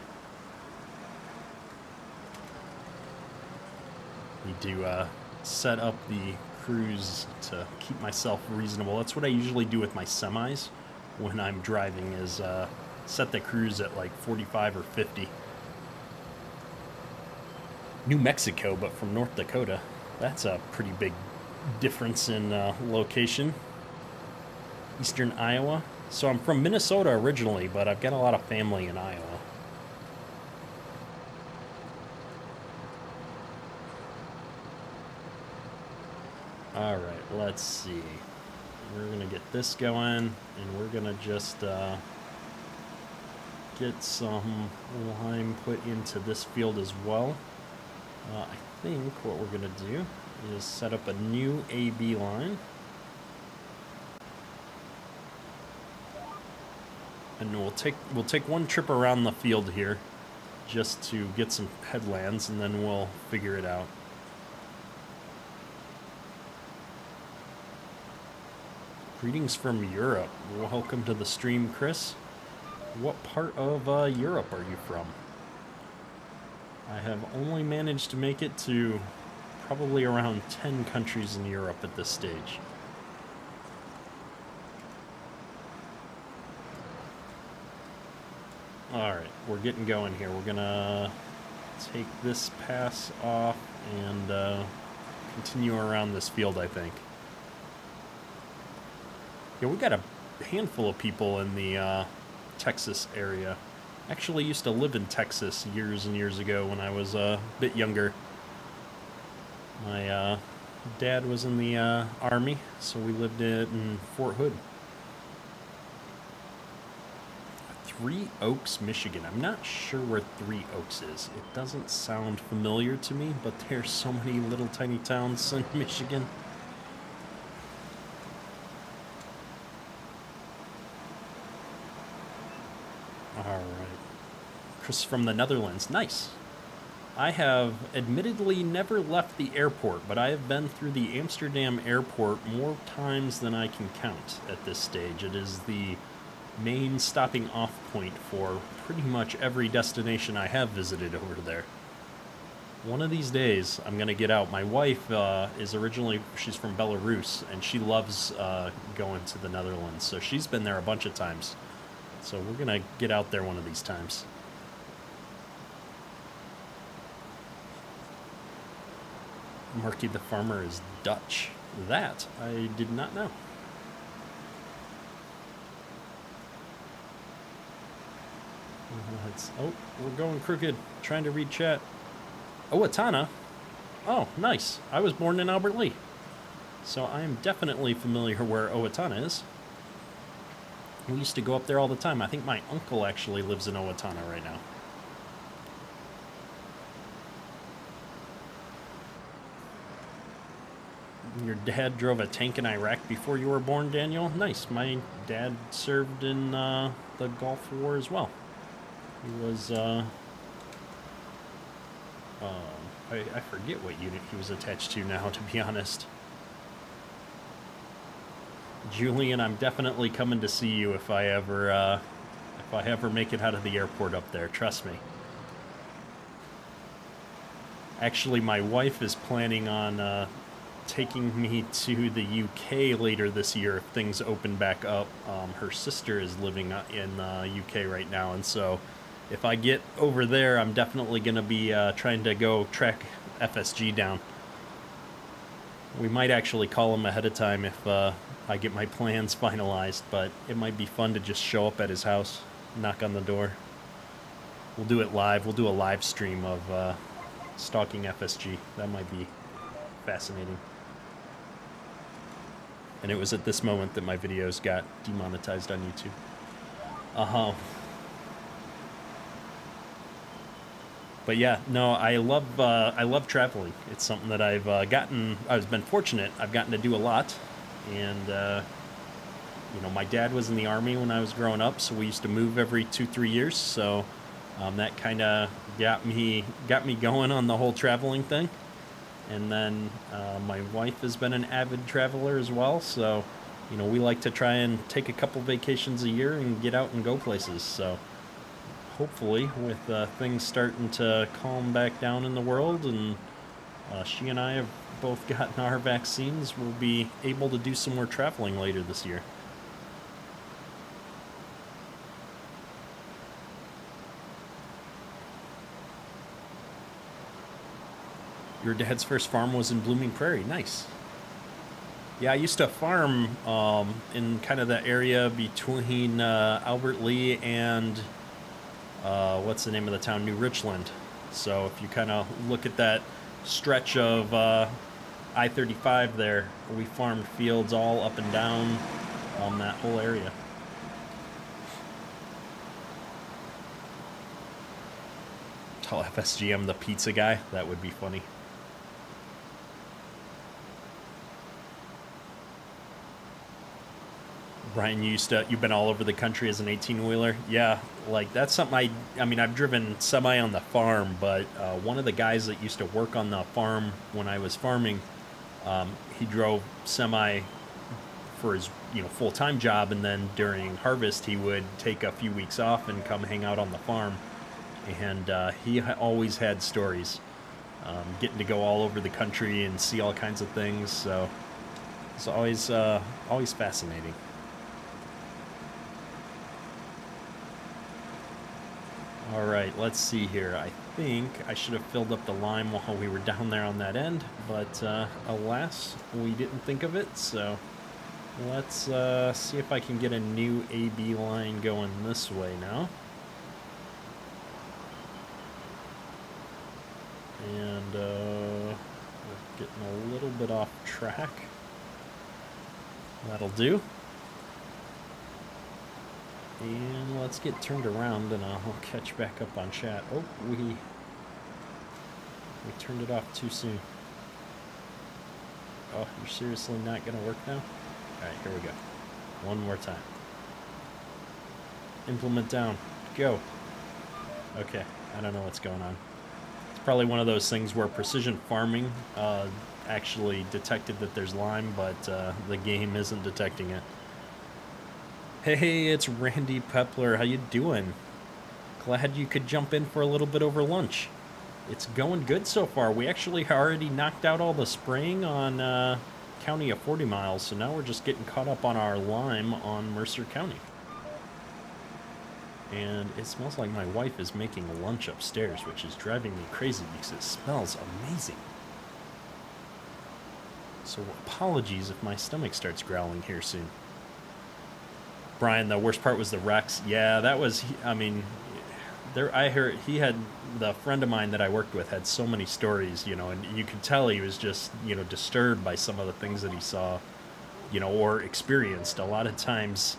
Need to set up the cruise to keep myself reasonable. That's what I usually do with my semis when I'm driving, is set the cruise at like 45 or 50. New Mexico, but from North Dakota. That's a pretty big difference in location. Eastern Iowa. So I'm from Minnesota originally, but I've got a lot of family in Iowa. All right, let's see. We're going to get this going, and we're going to just get some lime put into this field as well. I think what we're going to do is set up a new AB line. And we'll take one trip around the field here just to get some headlands, and then we'll figure it out. Greetings from Europe. Welcome to the stream, Chris. What part of Europe are you from? I have only managed to make it to probably around 10 countries in Europe at this stage. Alright, we're getting going here. We're gonna take this pass off and continue around this field, I think. Yeah, we got a handful of people in the Texas area. Actually used to live in Texas years and years ago when I was a bit younger. My dad was in the Army, so we lived in Fort Hood. Three Oaks, Michigan. I'm not sure where Three Oaks is. It doesn't sound familiar to me, but there's so many little tiny towns in Michigan. Alright. Chris from the Netherlands. Nice. I have admittedly never left the airport, but I have been through the Amsterdam airport more times than I can count at this stage. It is the main stopping off point for pretty much every destination I have visited over there. One of these days, I'm going to get out. My wife is originally, she's from Belarus, and she loves going to the Netherlands, so she's been there a bunch of times. So we're going to get out there one of these times. Marky the Farmer is Dutch. That I did not know. Oh, we're going crooked. Trying to read chat. Owatonna? Oh, nice. I was born in Albert Lea. So I am definitely familiar where Owatonna is. We used to go up there all the time. I think my uncle actually lives in Owatonna right now. Your dad drove a tank in Iraq before you were born, Daniel? Nice. My dad served in the Gulf War as well. He was, I forget what unit he was attached to now, to be honest. Julian, I'm definitely coming to see you if I ever make it out of the airport up there. Trust me. Actually, my wife is planning on taking me to the UK later this year if things open back up. Her sister is living in the UK right now, and so if I get over there, I'm definitely going to be trying to go track FSG down. We might actually call him ahead of time if I get my plans finalized, but it might be fun to just show up at his house, knock on the door. We'll do it live. We'll do a live stream of stalking FSG. That might be fascinating. And it was at this moment that my videos got demonetized on YouTube. But yeah, no, I love traveling. It's something that I've been fortunate. I've gotten to do a lot, and you know, my dad was in the Army when I was growing up, so we used to move every 2-3 years. So that kind of got me going on the whole traveling thing. And then my wife has been an avid traveler as well, so you know, we like to try and take a couple vacations a year and get out and go places. So hopefully, with things starting to calm back down in the world, and she and I have both gotten our vaccines, we'll be able to do some more traveling later this year. Your dad's first farm was in Blooming Prairie. Nice. Yeah, I used to farm in kind of the area between Albert Lee and what's the name of the town? New Richland. So if you kind of look at that stretch of I-35 there, we farmed fields all up and down that whole area. Tell FSGM the pizza guy. That would be funny. Brian, you've been all over the country as an 18-wheeler. Yeah, like that's something I mean, I've driven semi on the farm, but one of the guys that used to work on the farm when I was farming, he drove semi for his full-time job, and then during harvest he would take a few weeks off and come hang out on the farm, and he always had stories, getting to go all over the country and see all kinds of things. So it's always fascinating. All right, let's see here. I think I should have filled up the lime while we were down there on that end, but alas, we didn't think of it. So let's see if I can get a new AB line going this way now. And we're getting a little bit off track. That'll do. And let's get turned around and I'll catch back up on chat. Oh, we turned it off too soon. Oh, you're seriously not going to work now? Alright, here we go. One more time. Implement down. Go. Okay, I don't know what's going on. It's probably one of those things where precision farming actually detected that there's lime, but the game isn't detecting it. Hey, it's Randy Pepler. How you doing? Glad you could jump in for a little bit over lunch. It's going good so far. We actually already knocked out all the spraying on County of 40 miles, so now we're just getting caught up on our lime on Mercer County. And it smells like my wife is making lunch upstairs, which is driving me crazy because it smells amazing. So apologies if my stomach starts growling here soon. Brian, the worst part was the wrecks. Yeah, that was, I mean, I heard the friend of mine that I worked with had so many stories, and you could tell he was just, disturbed by some of the things that he saw, or experienced. A lot of times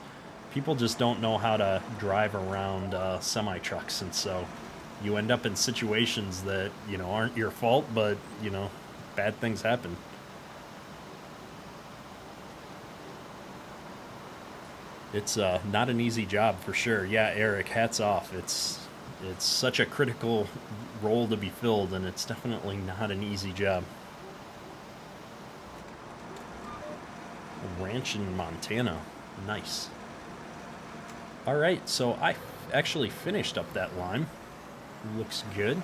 people just don't know how to drive around semi-trucks, and so you end up in situations that, aren't your fault, but, bad things happen. It's not an easy job for sure. Yeah, Eric, hats off. It's such a critical role to be filled, and it's definitely not an easy job. A ranch in Montana. Nice. All right, so I actually finished up that lime. Looks good.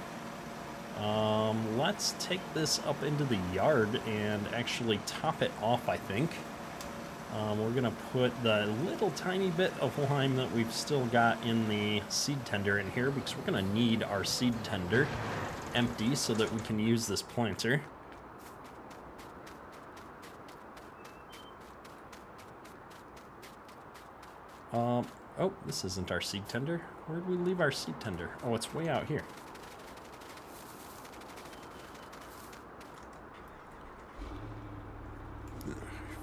Let's take this up into the yard and actually top it off, I think. We're going to put the little tiny bit of lime that we've still got in the seed tender in here, because we're going to need our seed tender empty so that we can use this planter. Oh, this isn't our seed tender. Where did we leave our seed tender? Oh, it's way out here.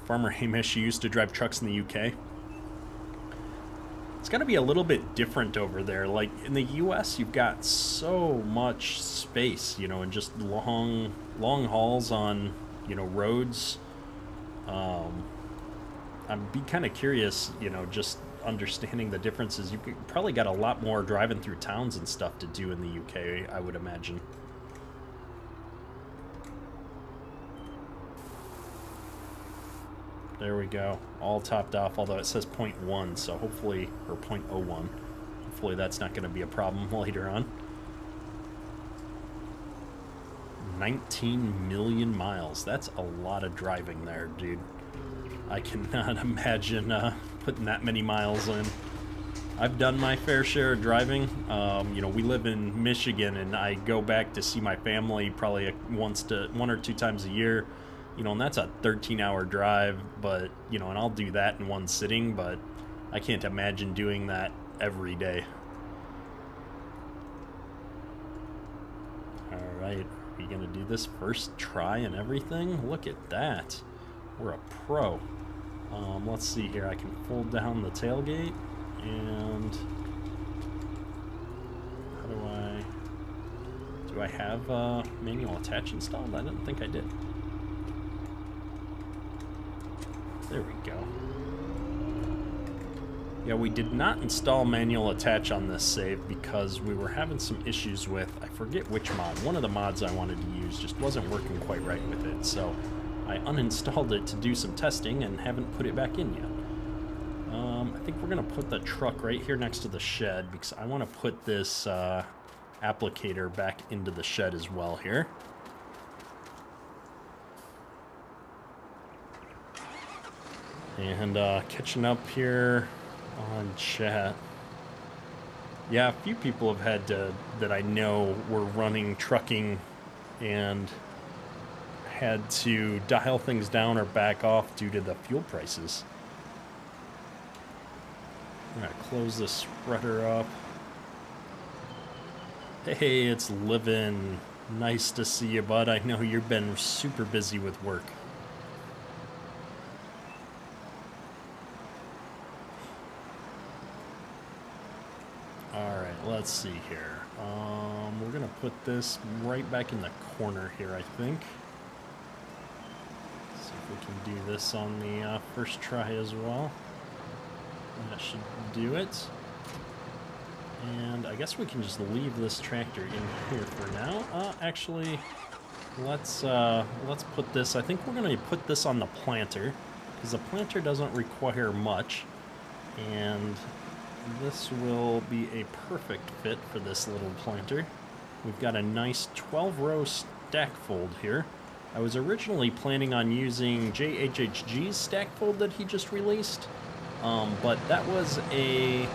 Farmer Hamish used to drive trucks in the UK. It's got to be a little bit different over there. Like in the US, you've got so much space, and just long hauls on, roads. I'd be kind of curious, just understanding the differences. You've probably got a lot more driving through towns and stuff to do in the UK, I would imagine. There we go, all topped off, although it says 0.1, so hopefully, or 0.01, hopefully that's not going to be a problem later on. 19 million miles, that's a lot of driving there, dude. I cannot imagine putting that many miles in. I've done my fair share of driving. You know, we live in Michigan, and I go back to see my family probably one or two times a year. You know, and that's a 13-hour drive, but, you know, and I'll do that in one sitting, but I can't imagine doing that every day. Alright, are we gonna do this first try and everything? Look at that. We're a pro. Let's see here. I can fold down the tailgate, and how do I have manual attach installed? I didn't think I did. There we go. Yeah, we did not install manual attach on this save because we were having some issues with, I forget which mod. One of the mods I wanted to use just wasn't working quite right with it, so I uninstalled it to do some testing and haven't put it back in yet. I think we're going to put the truck right here next to the shed because I want to put this applicator back into the shed as well here. And catching up here on chat. Yeah, a few people have had that I know were running trucking and had to dial things down or back off due to the fuel prices. I'm gonna close the spreader up. Hey, it's Livin'. Nice to see you, bud. I know you've been super busy with work. Alright, let's see here. We're gonna put this right back in the corner here, I think. See if we can do this on the first try as well. That should do it. And I guess we can just leave this tractor in here for now. Actually, let's put this. I think we're gonna put this on the planter because the planter doesn't require much, and this will be a perfect fit for this little planter. We've got a nice 12-row stack fold here. I was originally planning on using JHHG's stack fold that he just released, but that was a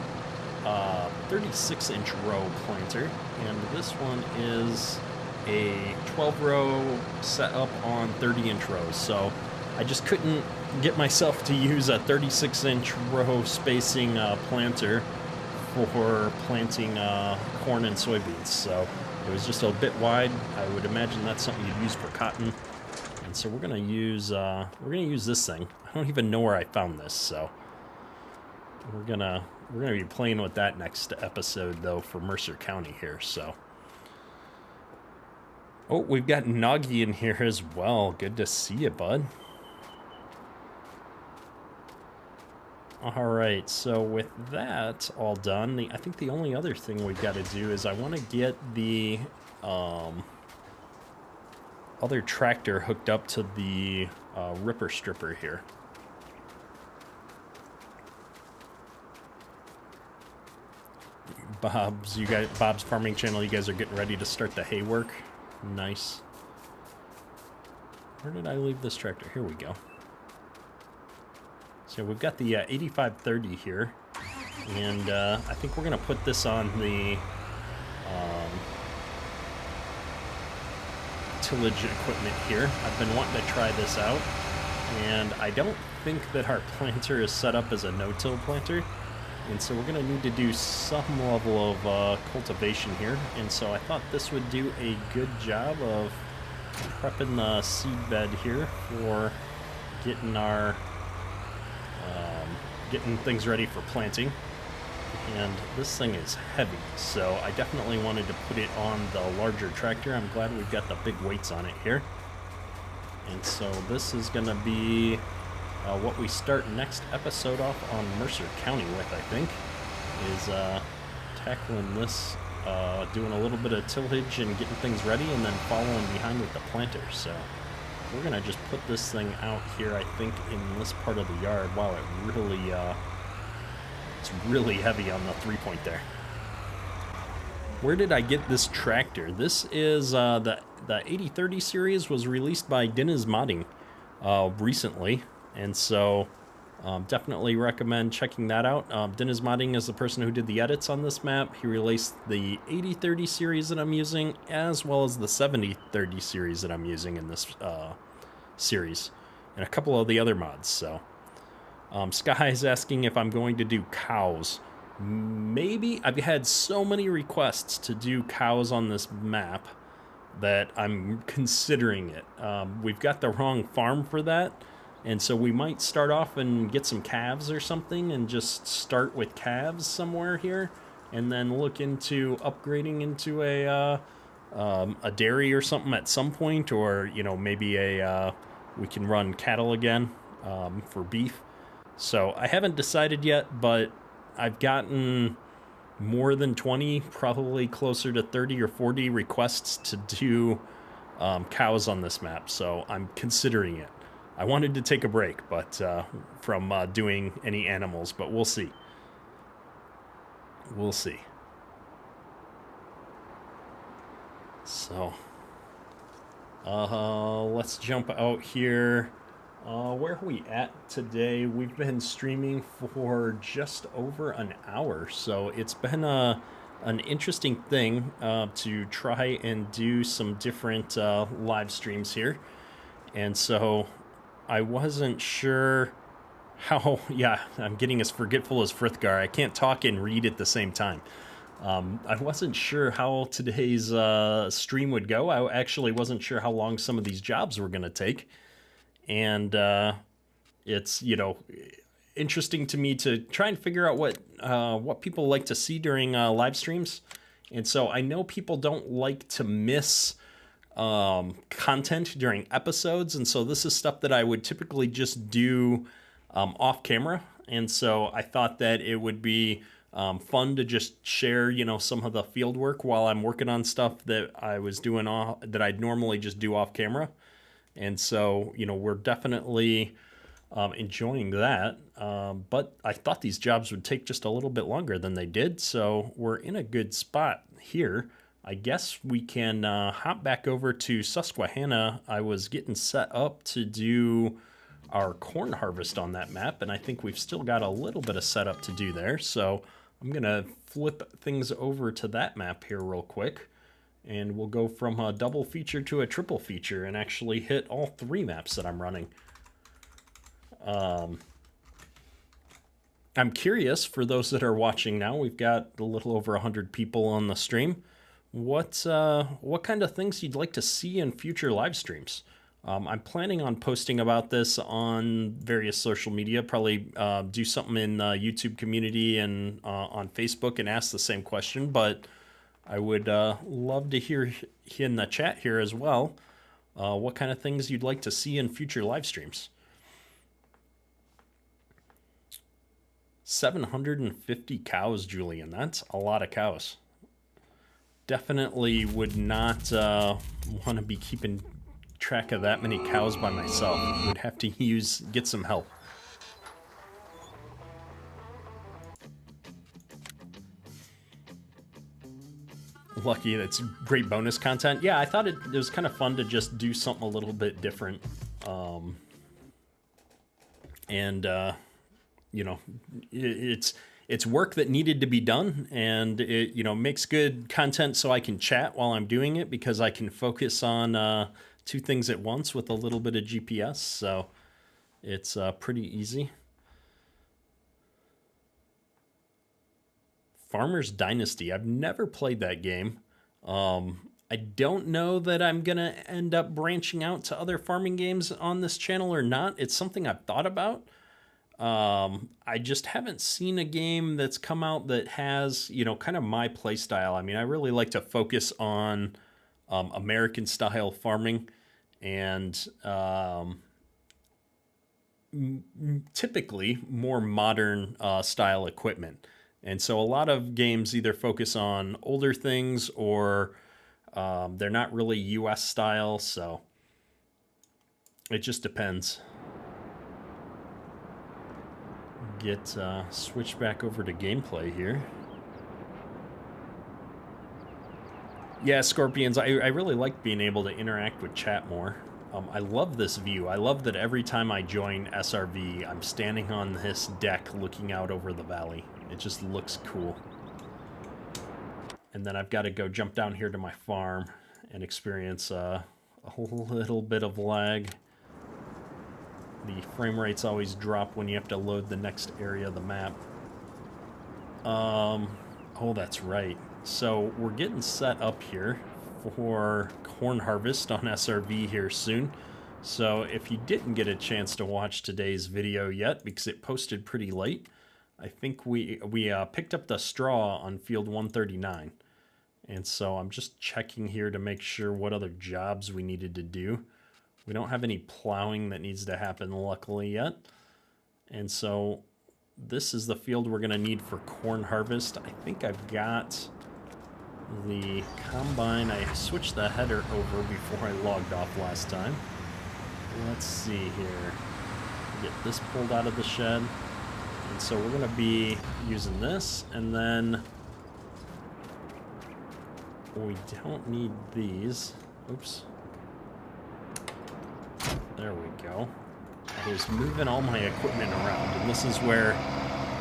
36-inch row planter, and this one is a 12-row set up on 30-inch rows. So I just couldn't get myself to use a 36-inch row spacing planter for planting corn and soybeans. So it was just a bit wide. I would imagine that's something you'd use for cotton. And so we're gonna use this thing. I don't even know where I found this, so we're gonna be playing with that next episode though for Mercer County here. So oh, we've got Noggy in here as well. Good to see you, bud. All right, so with that all done, I think the only other thing we've got to do is I want to get the other tractor hooked up to the ripper stripper here. Bob's farming channel, you guys are getting ready to start the hay work. Nice. Where did I leave this tractor? Here we go. So we've got the 8530 here, and I think we're going to put this on the tillage equipment here. I've been wanting to try this out, and I don't think that our planter is set up as a no-till planter, and so we're going to need to do some level of cultivation here, and so I thought this would do a good job of prepping the seed bed here for getting our getting things ready for planting. And this thing is heavy, so I definitely wanted to put it on the larger tractor. I'm glad we've got the big weights on it here. And so this is going to be what we start next episode off on Mercer County with, I think, is tackling this, doing a little bit of tillage and getting things ready, and then following behind with the planter. So we're going to just put this thing out here, I think, in this part of the yard. Wow, it really, it's really heavy on the 3-point there. Where did I get this tractor? This is, the 8030 series was released by Dinner's Modding recently. And so Definitely recommend checking that out. Dennis Modding is the person who did the edits on this map. He released the 8030 series that I'm using, as well as the 7030 series that I'm using in this series, and a couple of the other mods. So, Sky is asking if I'm going to do cows. Maybe. I've had so many requests to do cows on this map that I'm considering it. We've got the wrong farm for that, and so we might start off and get some calves or something and just start with calves somewhere here, and then look into upgrading into a dairy or something at some point, or maybe we can run cattle again for beef. So I haven't decided yet, but I've gotten more than 20, probably closer to 30 or 40 requests to do cows on this map, so I'm considering it. I wanted to take a break, but from doing any animals, but we'll see. We'll see. So, let's jump out here. Where are we at today? We've been streaming for just over an hour, so it's been an interesting thing to try and do some different live streams here. And so I wasn't sure how... Yeah, I'm getting as forgetful as Frithgar. I can't talk and read at the same time. I wasn't sure how today's stream would go. I actually wasn't sure how long some of these jobs were going to take. And it's, interesting to me to try and figure out what people like to see during live streams. And so I know people don't like to miss content during episodes. And so this is stuff that I would typically just do off camera. And so I thought that it would be fun to just share, some of the field work while I'm working on stuff that I was doing that I'd normally just do off camera. And so, we're definitely enjoying that. But I thought these jobs would take just a little bit longer than they did. So we're in a good spot here. I guess we can hop back over to Susquehanna. I was getting set up to do our corn harvest on that map, and I think we've still got a little bit of setup to do there. So I'm going to flip things over to that map here real quick. And we'll go from a double feature to a triple feature and actually hit all 3 maps that I'm running. I'm curious, for those that are watching now, we've got a little over 100 people on the stream. What kind of things you'd like to see in future live streams? I'm planning on posting about this on various social media, probably do something in the YouTube community and on Facebook and ask the same question, but I would love to hear in the chat here as well what kind of things you'd like to see in future live streams. 750 cows, Julian. That's a lot of cows. Definitely would not want to be keeping track of that many cows by myself. Would have to get some help. Lucky, that's great bonus content. Yeah, I thought it was kind of fun to just do something a little bit different. It's work that needed to be done, and it makes good content so I can chat while I'm doing it, because I can focus on 2 things at once with a little bit of GPS. So it's pretty easy. Farmer's Dynasty. I've never played that game. I don't know that I'm going to end up branching out to other farming games on this channel or not. It's something I've thought about. I just haven't seen a game that's come out that has, kind of my play style. I mean, I really like to focus on American style farming and typically more modern style equipment. And so a lot of games either focus on older things or they're not really US style, so it just depends. Get switch back over to gameplay here. Yeah, Scorpions, I really like being able to interact with chat more. I love this view. I love that every time I join SRV, I'm standing on this deck looking out over the valley. It just looks cool. And then I've got to go jump down here to my farm and experience a little bit of lag. The frame rates always drop when you have to load the next area of the map. Oh, that's right. So we're getting set up here for corn harvest on SRV here soon. So if you didn't get a chance to watch today's video yet, because it posted pretty late, I think we picked up the straw on field 139. And so I'm just checking here to make sure what other jobs we needed to do. We don't have any plowing that needs to happen luckily yet. And so this is the field we're gonna need for corn harvest. I think I've got the combine. I switched the header over before I logged off last time. Let's see here. Get this pulled out of the shed. And so we're gonna be using this, and then we don't need these. Oops. There we go. I was moving all my equipment around, and this is where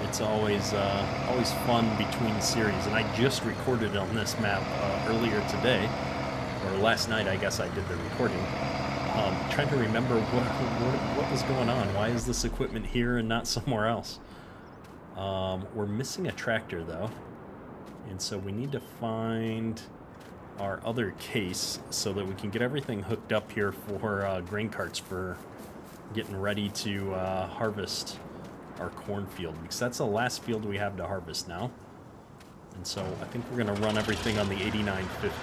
it's always fun between series. And I just recorded on this map earlier today, or last night, I guess I did the recording. Trying to remember what was going on. Why is this equipment here and not somewhere else? We're missing a tractor though, and so we need to find our other case so that we can get everything hooked up here for grain carts for getting ready to harvest our cornfield, because that's the last field we have to harvest now. And so I think we're going to run everything on the 8950.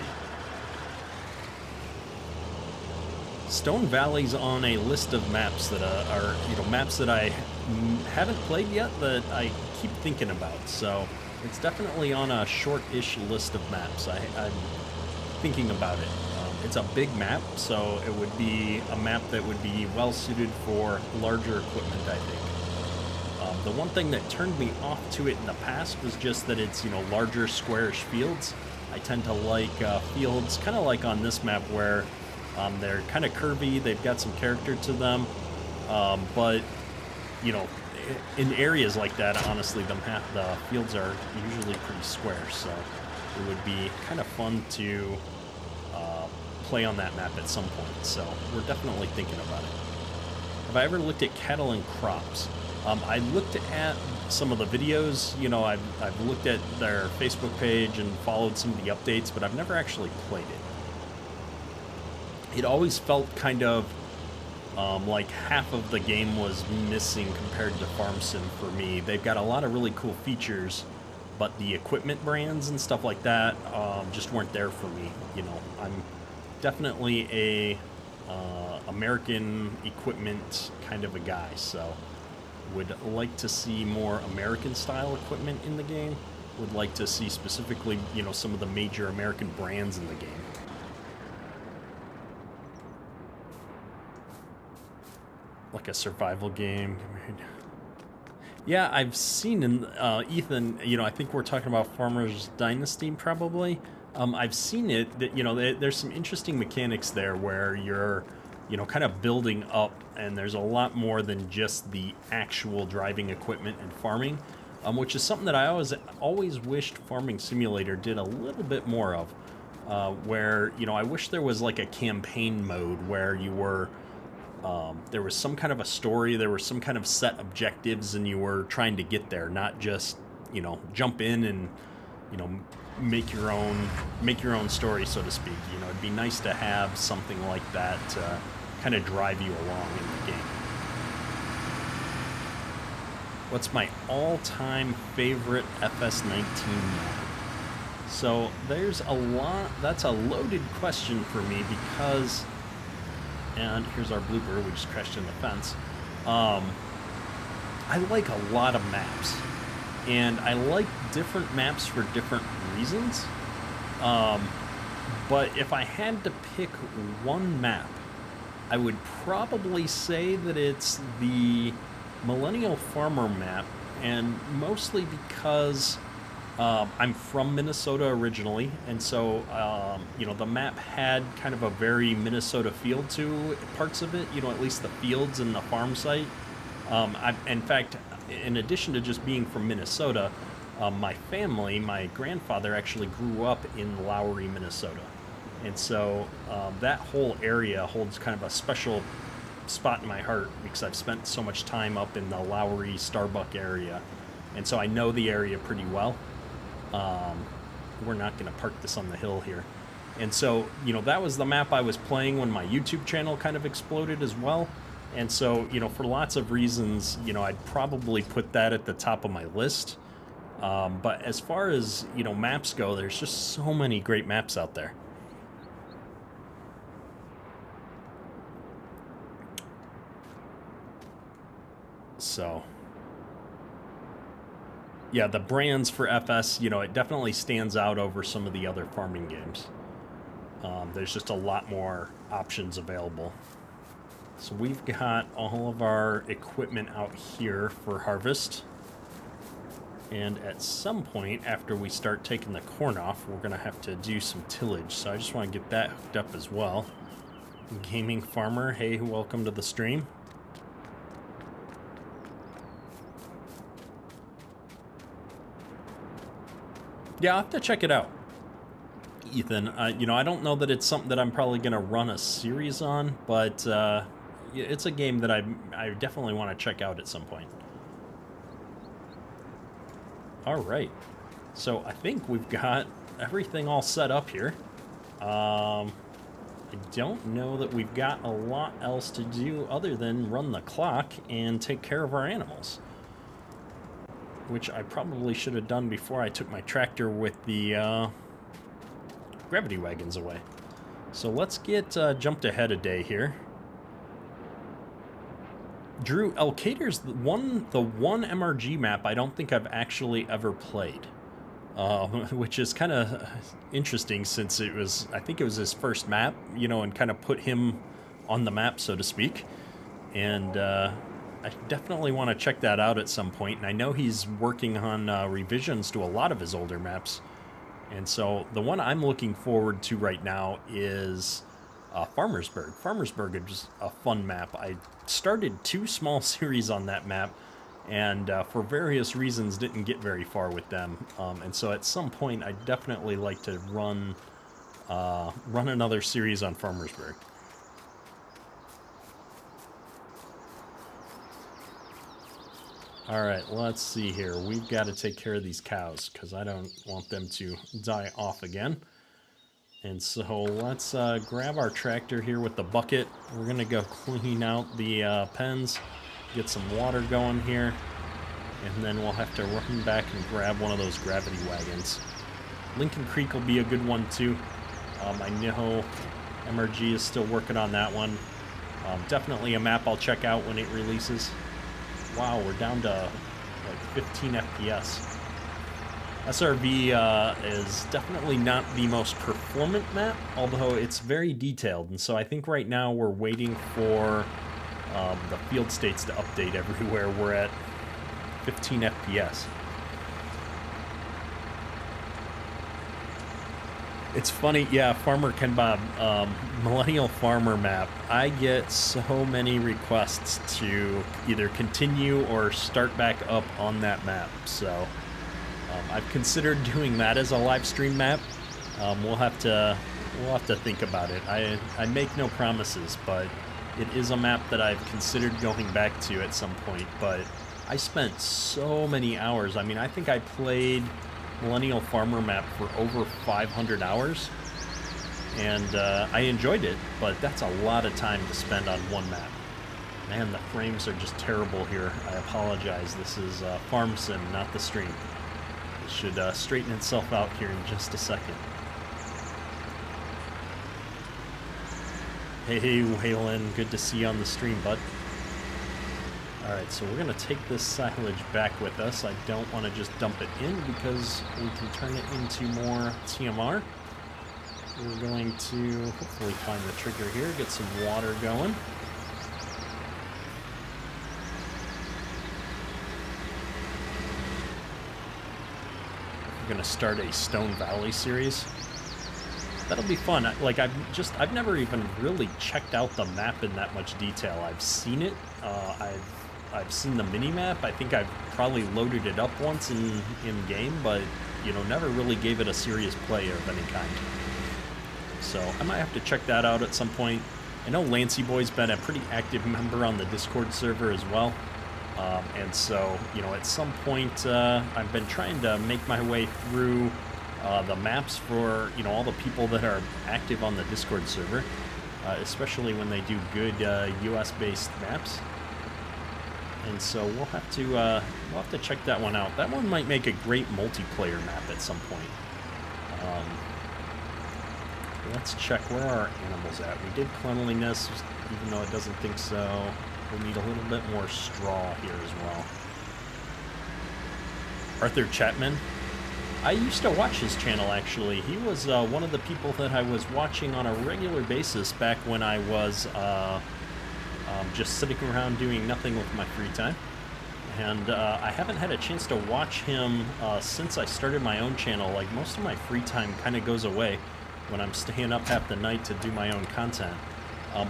Stone Valley's on a list of maps that are, maps that I haven't played yet that I keep thinking about. So it's definitely on a short-ish list of maps. I'm thinking about it. It's a big map, so it would be a map that would be well suited for larger equipment, I think. The one thing that turned me off to it in the past was just that it's, larger squarish fields. I tend to like fields kind of like on this map where they're kind of curvy, they've got some character to them, but, in areas like that, honestly, the fields are usually pretty square, so it would be kind of fun to play on that map at some point, so we're definitely thinking about it. Have I ever looked at cattle and crops? I looked at some of the videos, I've looked at their Facebook page and followed some of the updates, but I've never actually played it. It always felt kind of like half of the game was missing compared to Farm Sim for me. They've got a lot of really cool features, but the equipment brands and stuff like that just weren't there for me. I'm definitely a American equipment kind of a guy, so would like to see more American style equipment in the game. Would like to see specifically, some of the major American brands in the game. Like a survival game. Yeah, I've seen in Ethan, I think we're talking about Farmer's Dynasty probably. I've seen it, that, there's some interesting mechanics there where you're, kind of building up, and there's a lot more than just the actual driving equipment and farming, which is something that I always wished Farming Simulator did a little bit more of, where, I wish there was like a campaign mode where you were, there was some kind of a story, there were some kind of set objectives, and you were trying to get there, not just, jump in and, make your own story, so to speak. It'd be nice to have something like that to kind of drive you along in the game. What's my all-time favorite FS19 map? So there's a lot. That's a loaded question for me because, and here's our blooper, we just crashed in the fence. I like a lot of maps, and I like different maps for different reasons. But if I had to pick one map, I would probably say that it's the Millennial Farmer map, and mostly because I'm from Minnesota originally, and so you know, the map had kind of a very Minnesota feel to parts of it. You know, at least the fields and the farm site. In fact, in addition to just being from Minnesota, my family, my grandfather actually grew up in Lowry, Minnesota, and so that whole area holds kind of a special spot in my heart because I've spent so much time up in the Lowry Starbuck area, and so I know the area pretty well. We're not going to park this on the hill here. And so, you know, that was the map I was playing when my YouTube channel kind of exploded as well. And so, you know, for lots of reasons, you know, I'd probably put that at the top of my list. But as far as, you know, maps go, there's just so many great maps out there. So, yeah, the brands for FS, you know, it definitely stands out over some of the other farming games. There's just a lot more options available. So we've got all of our equipment out here for harvest. And at some point, after we start taking the corn off, we're going to have to do some tillage. So I just want to get that hooked up as well. Gaming Farmer, hey, welcome to the stream. Yeah, I'll have to check it out, Ethan. You know, I don't know that it's something that I'm probably going to run a series on, but it's a game that I definitely want to check out at some point. All right. So I think we've got everything all set up here. I don't know that we've got a lot else to do other than run the clock and take care of our animals, which I probably should have done before I took my tractor with the gravity wagons away. So let's get jumped ahead a day here. Drew, El Cater's the one MRG map I don't think I've actually ever played, which is kind of interesting since I think it was his first map, you know, and kind of put him on the map, so to speak. And I definitely want to check that out at some point. And I know he's working on revisions to a lot of his older maps. And so the one I'm looking forward to right now is Farmersburg. Farmersburg is a fun map. I started 2 small series on that map, and for various reasons didn't get very far with them. And so at some point I'd definitely like to run another series on Farmersburg. All right, let's see here. We've got to take care of these cows because I don't want them to die off again. And so let's grab our tractor here with the bucket. We're going to go clean out the pens, get some water going here, and then we'll have to run back and grab one of those gravity wagons. Lincoln Creek will be a good one too. I know MRG is still working on that one. Definitely a map I'll check out when it releases. Wow, we're down to like 15 FPS. SRV is definitely not the most performant map, although it's very detailed. And so I think right now we're waiting for the field states to update everywhere. We're at 15 FPS. It's funny, yeah, Farmer Ken Bob, Millennial Farmer map. I get so many requests to either continue or start back up on that map. So I've considered doing that as a live stream map. We'll have to think about it. I make no promises, but it is a map that I've considered going back to at some point. But I spent so many hours. I mean, I think I played Millennial Farmer map for over 500 hours, and I enjoyed it, but that's a lot of time to spend on one map. Man, the frames are just terrible here. I apologize. This is Farm Sim, not the stream. It should straighten itself out here in just a second. Hey, Waylon, good to see you on the stream, bud. Alright, so we're going to take this silage back with us. I don't want to just dump it in because we can turn it into more TMR. We're going to hopefully find the trigger here, get some water going. We've gonna start a Stone Valley series. That'll be fun. Like, I've never even really checked out the map in that much detail. I've seen it. I've seen the mini map. I think I've probably loaded it up once in game, but you know, never really gave it a serious play of any kind. So I might have to check that out at some point. I know Lancey Boy's been a pretty active member on the Discord server as well. And so, you know, at some point, I've been trying to make my way through the maps for, you know, all the people that are active on the Discord server, especially when they do good US-based maps. And so we'll have to check that one out. That one might make a great multiplayer map at some point. Let's check where our animals at. We did cleanliness, even though it doesn't think so. We'll need a little bit more straw here as well. Arthur Chapman. I used to watch his channel, actually. He was one of the people that I was watching on a regular basis back when I was just sitting around doing nothing with my free time. And I haven't had a chance to watch him since I started my own channel. Like, most of my free time kind of goes away when I'm staying up half the night to do my own content.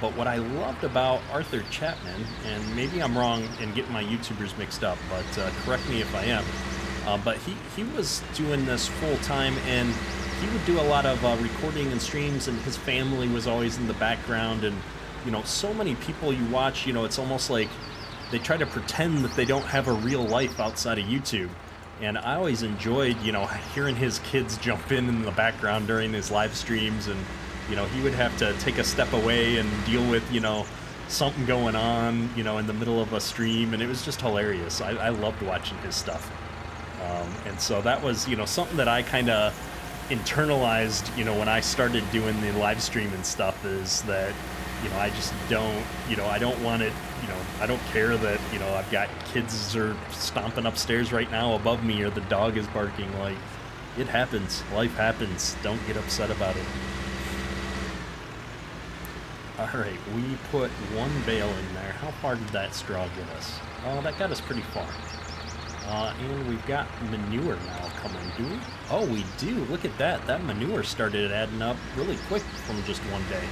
But what I loved about Arthur Chapman, and maybe I'm wrong and getting my YouTubers mixed up, but correct me if I am, but he was doing this full time, and he would do a lot of recording and streams, and his family was always in the background. And you know, so many people you watch, you know, it's almost like they try to pretend that they don't have a real life outside of YouTube. And I always enjoyed, you know, hearing his kids jump in the background during his live streams, and you know, he would have to take a step away and deal with, you know, something going on, you know, in the middle of a stream, and it was just hilarious. I loved watching his stuff. And so that was, you know, something that I kind of internalized, you know, when I started doing the live stream and stuff, is that, you know, I just don't, you know, I don't want it, you know, I don't care that, you know, I've got kids are stomping upstairs right now above me, or the dog is barking. Like, it happens. Life happens. Don't get upset about it. Alright, we put one bale in there. How far did that straw get us? That got us pretty far. And we've got manure now coming, do we? Oh, we do. Look at that. That manure started adding up really quick from just one day.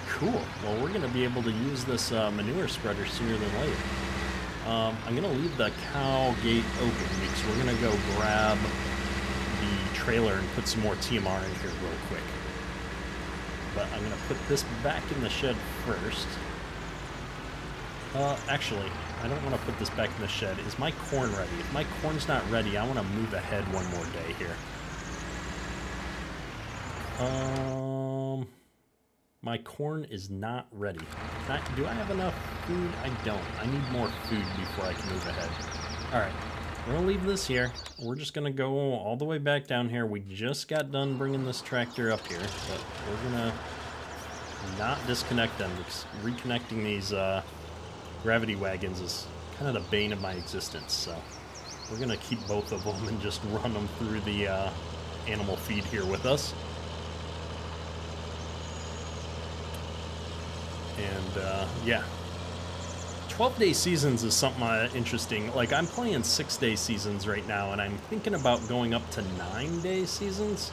Cool. Well, we're going to be able to use this manure spreader sooner than later. I'm going to leave the cow gate open because we're going to go grab the trailer and put some more TMR in here real quick. But I'm going to put this back in the shed first. Actually, I don't want to put this back in the shed. Is my corn ready? If my corn's not ready, I want to move ahead one more day here. My corn is not ready. Do I have enough food? I don't. I need more food before I can move ahead. Alright, we're going to leave this here. We're just going to go all the way back down here. We just got done bringing this tractor up here, but we're going to not disconnect them, because reconnecting these gravity wagons is kind of the bane of my existence. So we're going to keep both of them and just run them through the animal feed here with us. And yeah, 12-day seasons is something interesting. Like, I'm playing 6-day seasons right now, and I'm thinking about going up to 9-day seasons,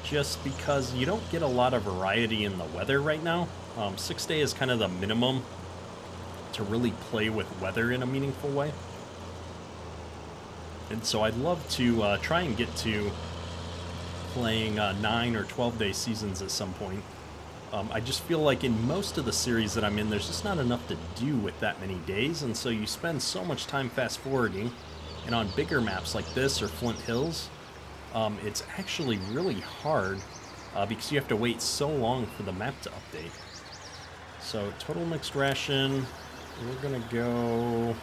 just because you don't get a lot of variety in the weather right now. 6-day is kind of the minimum to really play with weather in a meaningful way. And so I'd love to try and get to playing 9 or 12-day seasons at some point. I just feel like in most of the series that I'm in, there's just not enough to do with that many days, and so you spend so much time fast-forwarding, and on bigger maps like this or Flint Hills, it's actually really hard because you have to wait so long for the map to update. So, total mixed ration, we're going to go...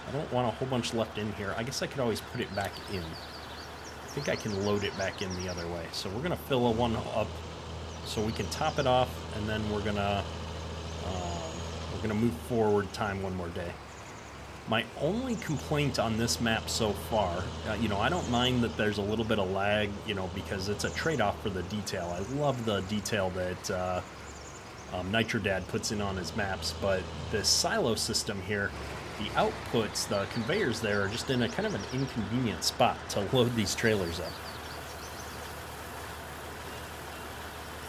I don't want a whole bunch left in here. I guess I could always put it back in. I think I can load it back in the other way. So we're going to fill a one up so we can top it off, and then we're gonna move forward time one more day. My only complaint on this map so far, you know, I don't mind that there's a little bit of lag, you know, because it's a trade-off for the detail. I love the detail that Nitrodad puts in on his maps, but the silo system here the outputs, the conveyors there, are just in a kind of an inconvenient spot to load these trailers up.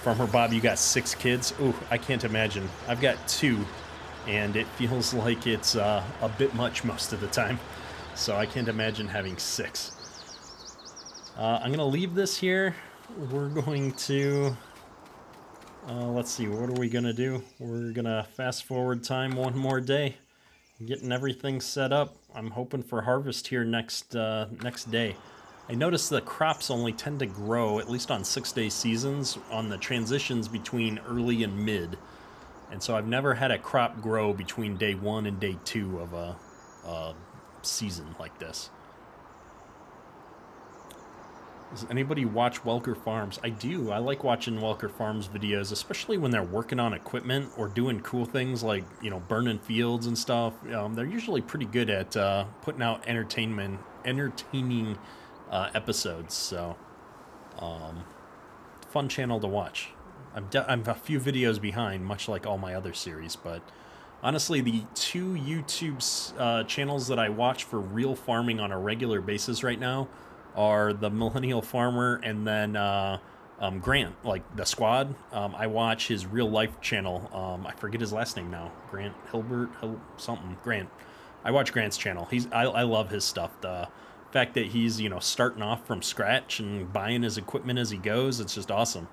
Farmer Bob, you got 6 kids? Ooh, I can't imagine. I've got 2, and it feels like it's a bit much most of the time. So I can't imagine having 6. I'm going to leave this here. We're going to... let's see, what are we going to do? We're going to fast forward time one more day. Getting everything set up. I'm hoping for harvest here next day. I noticed the crops only tend to grow, at least on 6-day seasons, on the transitions between early and mid. And so I've never had a crop grow between day 1 and day 2 of a season like this. Does anybody watch Welker Farms? I do. I like watching Welker Farms videos, especially when they're working on equipment or doing cool things like, you know, burning fields and stuff. They're usually pretty good at putting out entertaining episodes. So, fun channel to watch. I'm a few videos behind, much like all my other series, but honestly, the 2 YouTube channels that I watch for real farming on a regular basis right now are the Millennial Farmer and then Grant, like the Squad. I watch his real life channel. I forget his last name now. Grant Hilbert, something. Grant. I watch Grant's channel. I love his stuff. The fact that he's, you know, starting off from scratch and buying his equipment as he goes, it's just awesome.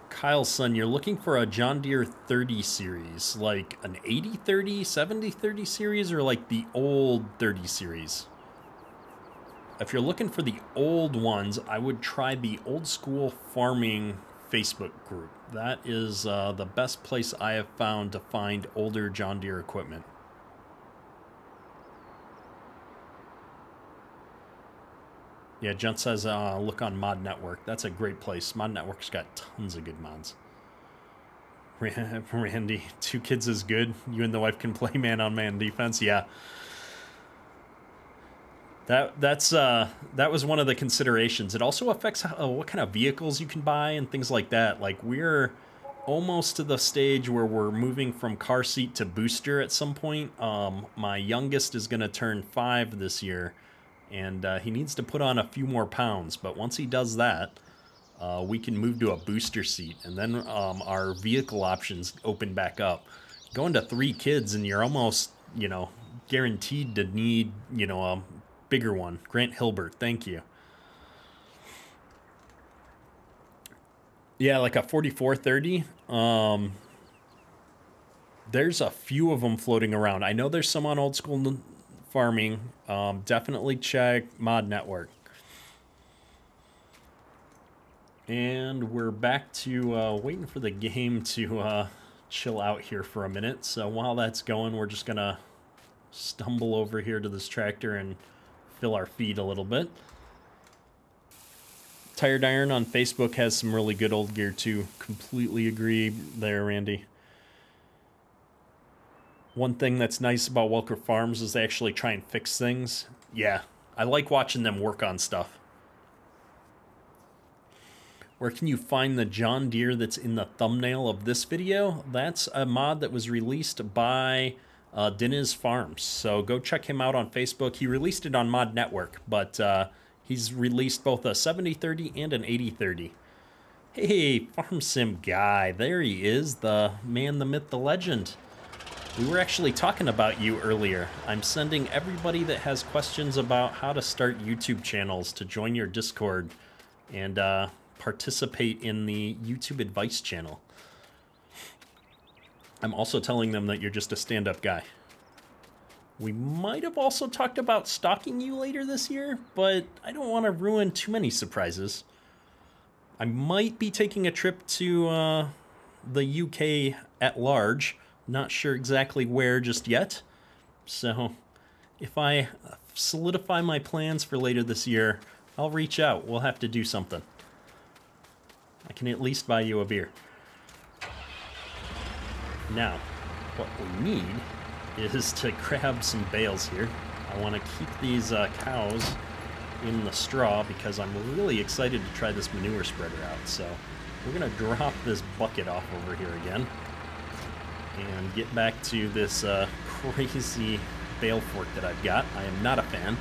Kyle's son, you're looking for a John Deere 30 series, like an 80-30, 70-30 series, or like the old 30 series? If you're looking for the old ones, I would try the Old School Farming Facebook group. That is the best place I have found to find older John Deere equipment. Yeah, Junt says look on Mod Network. That's a great place. Mod Network's got tons of good mods. Randy, 2 kids is good. You and the wife can play man-on-man defense. Yeah. That was one of the considerations. It also affects what kind of vehicles you can buy and things like that. Like, we're almost to the stage where we're moving from car seat to booster at some point. My youngest is going to turn 5 this year, and he needs to put on a few more pounds. But once he does that, we can move to a booster seat, and then our vehicle options open back up. Going to 3 kids, and you're almost, you know, guaranteed to need, you know, a bigger one. Grant Hilbert, thank you. Yeah, like a 4430. There's a few of them floating around. I know there's some on Old School Farming. Definitely check Mod Network. And we're back to waiting for the game to chill out here for a minute. So while that's going, we're just going to stumble over here to this tractor and fill our feed a little bit. Tired Iron on Facebook has some really good old gear too. Completely agree there, Randy. One thing that's nice about Welker Farms is they actually try and fix things. Yeah, I like watching them work on stuff. Where can you find the John Deere that's in the thumbnail of this video? That's a mod that was released by Diniz Farms. So go check him out on Facebook. He released it on Mod Network, but he's released both a 70-30 and an 80-30. Hey, Farm Sim guy. There he is, the man, the myth, the legend. We were actually talking about you earlier. I'm sending everybody that has questions about how to start YouTube channels to join your Discord and participate in the YouTube advice channel. I'm also telling them that you're just a stand-up guy. We might have also talked about stalking you later this year, but I don't want to ruin too many surprises. I might be taking a trip to the UK at large. Not sure exactly where just yet. So if I solidify my plans for later this year, I'll reach out. We'll have to do something. I can at least buy you a beer. Now, what we need is to grab some bales here. I want to keep these cows in the straw because I'm really excited to try this manure spreader out. So we're going to drop this bucket off over here again. and get back to this crazy bale fork that I've got. I am not a fan.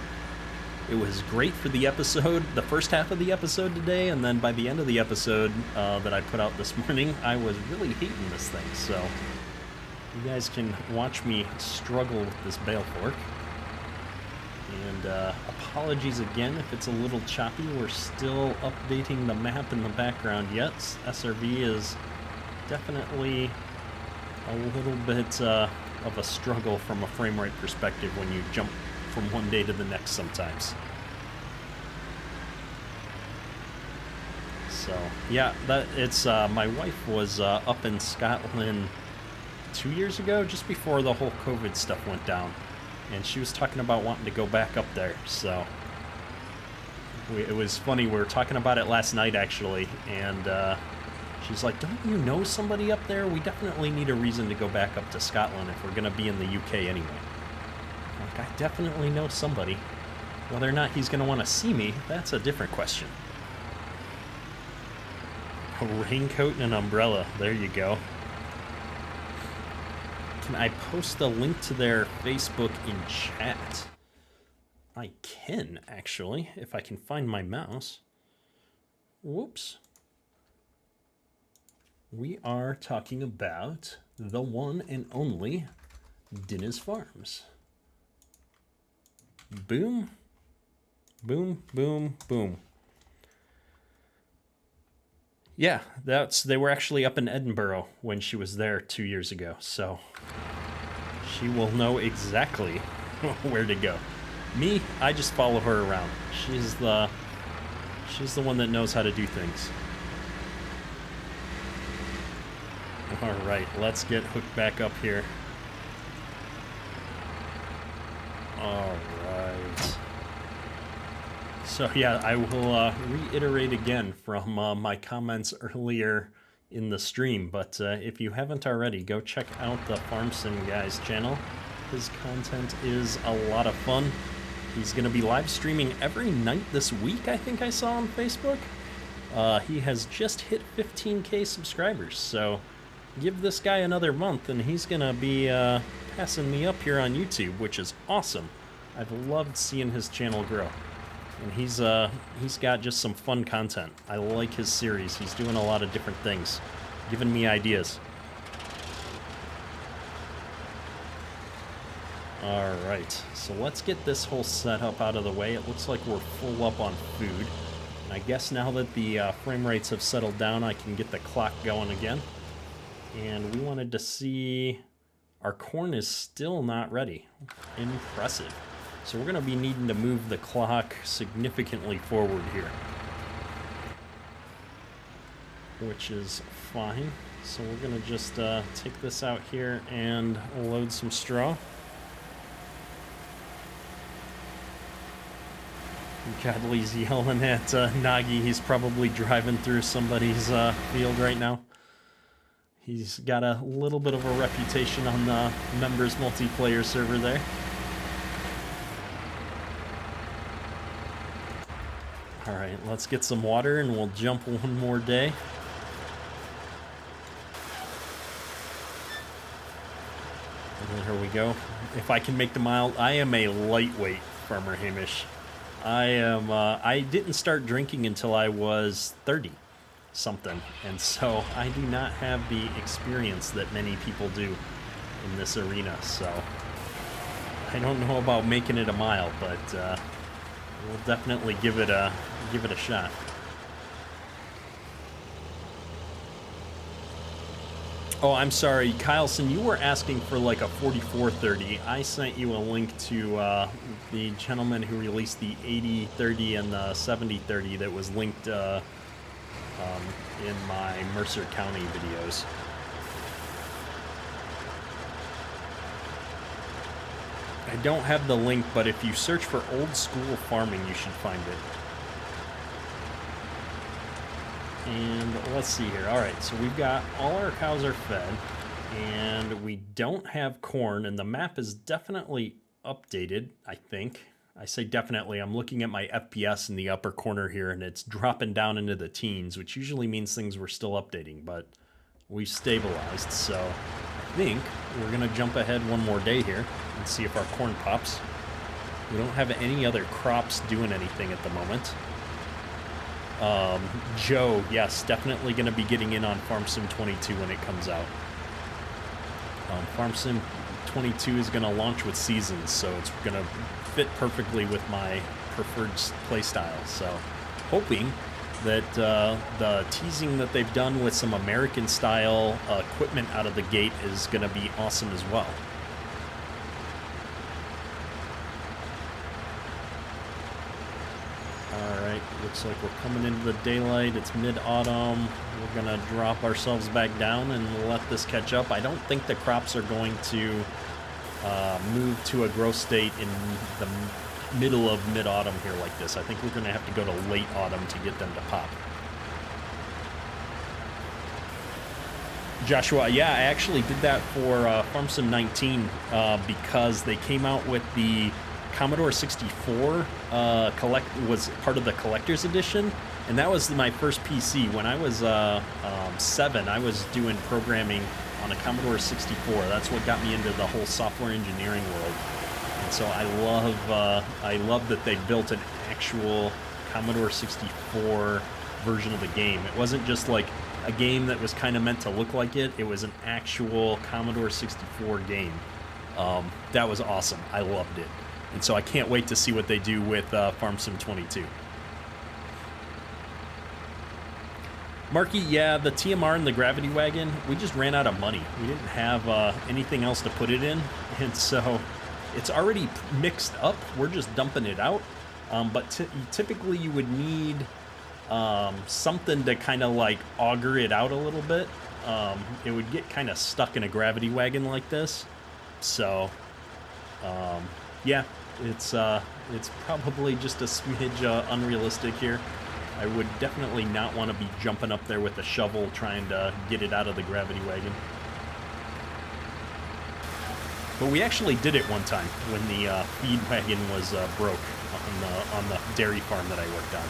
It was great for the episode, the first half of the episode today, and then by the end of the episode that I put out this morning, I was really hating this thing. So you guys can watch me struggle with this bale fork. And apologies again if it's a little choppy. We're still updating the map in the background yet. SRV is definitely a little bit of a struggle from a frame rate perspective when you jump from one day to the next sometimes. So yeah, my wife was up in Scotland 2 years ago, just before the whole COVID stuff went down, and she was talking about wanting to go back up there. So it was funny, we were talking about it last night actually, and she's like, don't you know somebody up there? We definitely need a reason to go back up to Scotland if we're gonna be in the UK anyway. Like, I definitely know somebody. Whether or not he's going to want to see me, that's a different question. A raincoat and an umbrella. There you go. Can I post a link to their Facebook in chat? I can, actually, if I can find my mouse. Whoops. We are talking about the one and only Dinner's Farms. Boom, boom, boom, boom. Yeah, they were actually up in Edinburgh when she was there 2 years ago, so she will know exactly where to go. Me, I just follow her around. She's the one that knows how to do things. All right, let's get hooked back up here. All right. So yeah, I will reiterate again from my comments earlier in the stream, but if you haven't already, go check out the Farm Sim Guy's channel. His content is a lot of fun. He's going to be live streaming every night this week, I think I saw on Facebook. He has just hit 15K subscribers, so give this guy another month and he's going to be passing me up here on YouTube, which is awesome. I've loved seeing his channel grow. And he's got just some fun content. I like his series. He's doing a lot of different things, giving me ideas. All right, so let's get this whole setup out of the way. It looks like we're full up on food. And I guess now that the frame rates have settled down, I can get the clock going again. And we wanted to see... Our corn is still not ready. Impressive. So we're going to be needing to move the clock significantly forward here, which is fine. So we're going to just take this out here and load some straw. Godly's yelling at Nagi. He's probably driving through somebody's field right now. He's got a little bit of a reputation on the members multiplayer server there. All right, let's get some water and we'll jump one more day. And here we go. If I can make the mile, I am a lightweight, Farmer Hamish. I didn't start drinking until I was 30 something, and so I do not have the experience that many people do in this arena, so I don't know about making it a mile, but we'll definitely give it a shot. Oh, I'm sorry, Kyleson, you were asking for like a 4430. I sent you a link to the gentleman who released the 8030 and the 7030 that was linked in my Mercer County videos. I don't have the link, but if you search for old school farming, you should find it. And let's see here. All right, so we've got all our cows are fed, and we don't have corn, and the map is definitely updated, I think. I say definitely. I'm looking at my FPS in the upper corner here, and it's dropping down into the teens, which usually means things were still updating, but we've stabilized, so I think we're going to jump ahead one more day here and see if our corn pops. We don't have any other crops doing anything at the moment. Joe, yes, definitely going to be getting in on Farm Sim 22 when it comes out. Farm Sim 22 is going to launch with seasons, so it's going to fit perfectly with my preferred playstyle. So, hoping that the teasing that they've done with some American-style equipment out of the gate is going to be awesome as well. Alright, looks like we're coming into the daylight. It's mid-autumn. We're going to drop ourselves back down and let this catch up. I don't think the crops are going to move to a growth state in the middle of mid-autumn here like this. I think we're going to have to go to late autumn to get them to pop. Joshua, yeah, I actually did that for Farm Sim 19 because they came out with the Commodore 64 was part of the collector's edition, and that was my first PC. When I was 7, I was doing programming on a Commodore 64. That's what got me into the whole software engineering world. And so I love that they built an actual Commodore 64 version of the game. It wasn't just like a game that was kind of meant to look like it. It was an actual Commodore 64 game. That was awesome. I loved it. And so I can't wait to see what they do with Farm Sim 22. Marky, yeah, the TMR and the Gravity Wagon, we just ran out of money. We didn't have anything else to put it in, and so it's already mixed up. We're just dumping it out. But typically you would need something to kind of like auger it out a little bit. It would get kind of stuck in a Gravity Wagon like this. So, yeah, it's probably just a smidge unrealistic here. I would definitely not want to be jumping up there with a shovel trying to get it out of the Gravity Wagon. But we actually did it one time when the feed wagon was broke on the dairy farm that I worked on.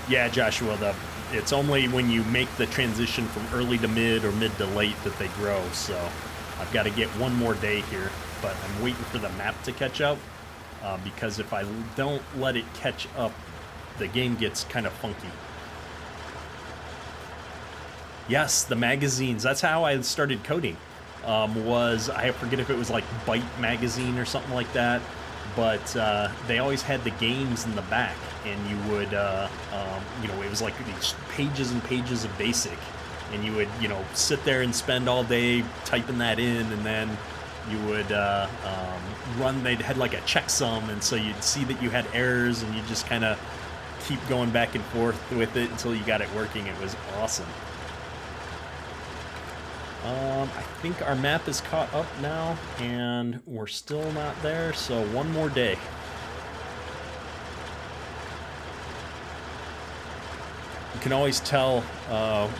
Yeah, Joshua, it's only when you make the transition from early to mid or mid to late that they grow, so I've got to get one more day here. But I'm waiting for the map to catch up, because if I don't let it catch up, the game gets kind of funky. Yes, the magazines. That's how I started coding. I forget if it was like Byte magazine or something like that, but they always had the games in the back, and you would, it was like these pages and pages of BASIC, and you would, sit there and spend all day typing that in, and then you would run, they had like a checksum, and so you'd see that you had errors, and you just kind of keep going back and forth with it until you got it working. It was awesome. I think our map is caught up now, and we're still not there, so one more day. You can always tell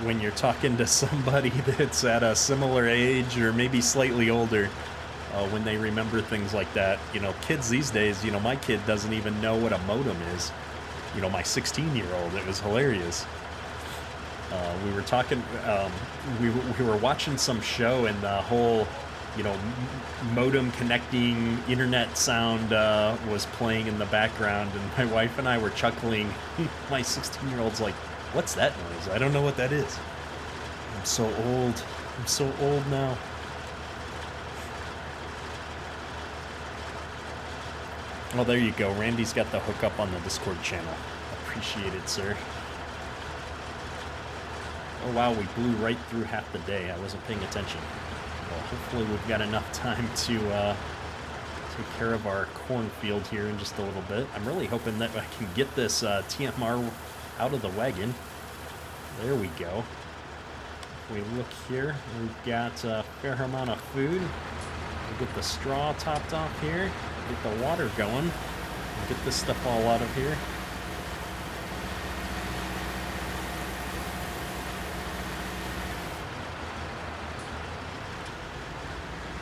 when you're talking to somebody that's at a similar age or maybe slightly older, when they remember things like that. Kids these days, my kid doesn't even know what a modem is. My 16-year-old, it was hilarious. We were talking, we were watching some show, and the whole, modem connecting internet sound was playing in the background, and my wife and I were chuckling. My 16-year-old's like, "What's that noise? I don't know what that is." I'm so old. I'm so old now. Oh, there you go. Randy's got the hookup on the Discord channel. Appreciate it, sir. Oh wow, we blew right through half the day. I wasn't paying attention. Well, hopefully we've got enough time to take care of our cornfield here in just a little bit. I'm really hoping that I can get this TMR out of the wagon. There we go. If we look here, we've got a fair amount of food. We'll get the straw topped off here, get the water going, and get this stuff all out of here.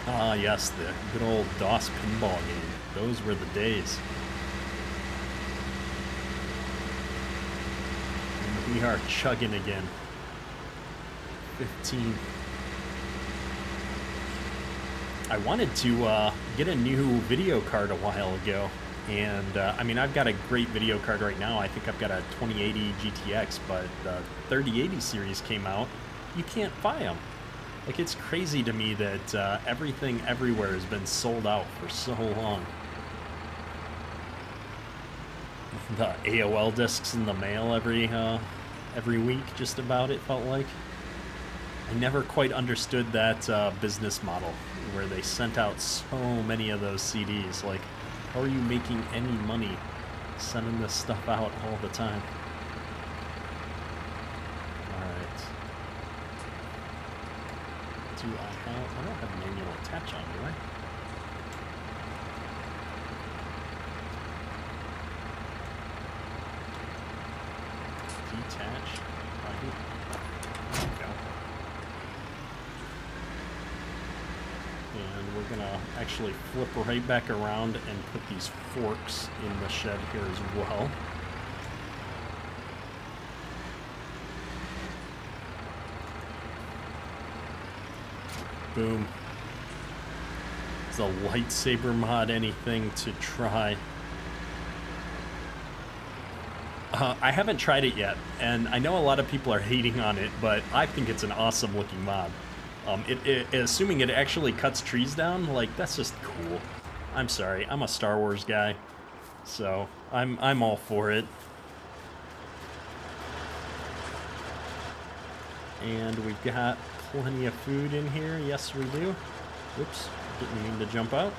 Ah, yes, the good old DOS pinball game. Those were the days. We are chugging again. 15. I wanted to get a new video card a while ago, and I mean, I've got a great video card right now. I think I've got a 2080 GTX, but the 3080 series came out. You can't buy them. Like, it's crazy to me that everything everywhere has been sold out for so long. The AOL discs in the mail every week, just about, it felt like. I never quite understood that business model where they sent out so many of those CDs. Like, how are you making any money sending this stuff out all the time? Alright. I don't have manual attach on, do I? Detach. There we go. And we're gonna actually flip right back around and put these forks in the shed here as well. Boom. It's a lightsaber mod, anything to try. I haven't tried it yet, and I know a lot of people are hating on it, but I think it's an awesome looking mod. Assuming it actually cuts trees down, like, that's just cool. I'm sorry, I'm a Star Wars guy, so I'm all for it. And we've got plenty of food in here. Yes, we do. Oops, didn't mean to jump out.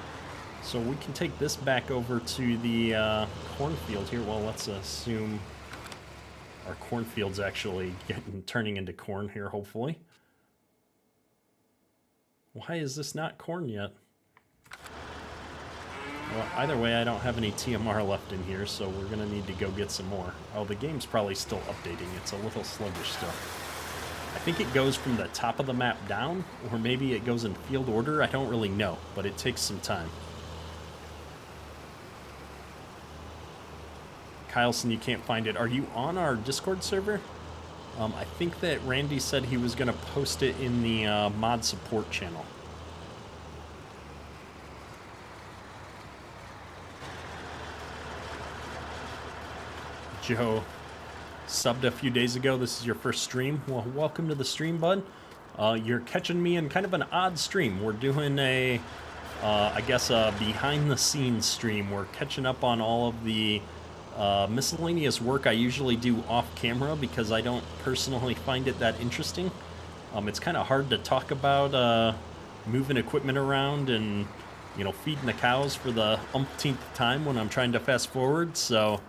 So we can take this back over to the cornfield here. Well, let's assume our cornfield's actually turning into corn here, hopefully. Why is this not corn yet? Well, either way, I don't have any TMR left in here, so we're going to need to go get some more. Oh, the game's probably still updating. It's a little sluggish still. I think it goes from the top of the map down, or maybe it goes in field order. I don't really know, but it takes some time. Kyleson, you can't find it. Are you on our Discord server? I think that Randy said he was going to post it in the mod support channel. Joe subbed a few days ago. This is your first stream. Well, welcome to the stream, bud. You're catching me in kind of an odd stream. We're doing a, I guess, a behind-the-scenes stream. We're catching up on all of the miscellaneous work I usually do off camera because I don't personally find it that interesting. It's kind of hard to talk about moving equipment around and, you know, feeding the cows for the umpteenth time when I'm trying to fast forward. So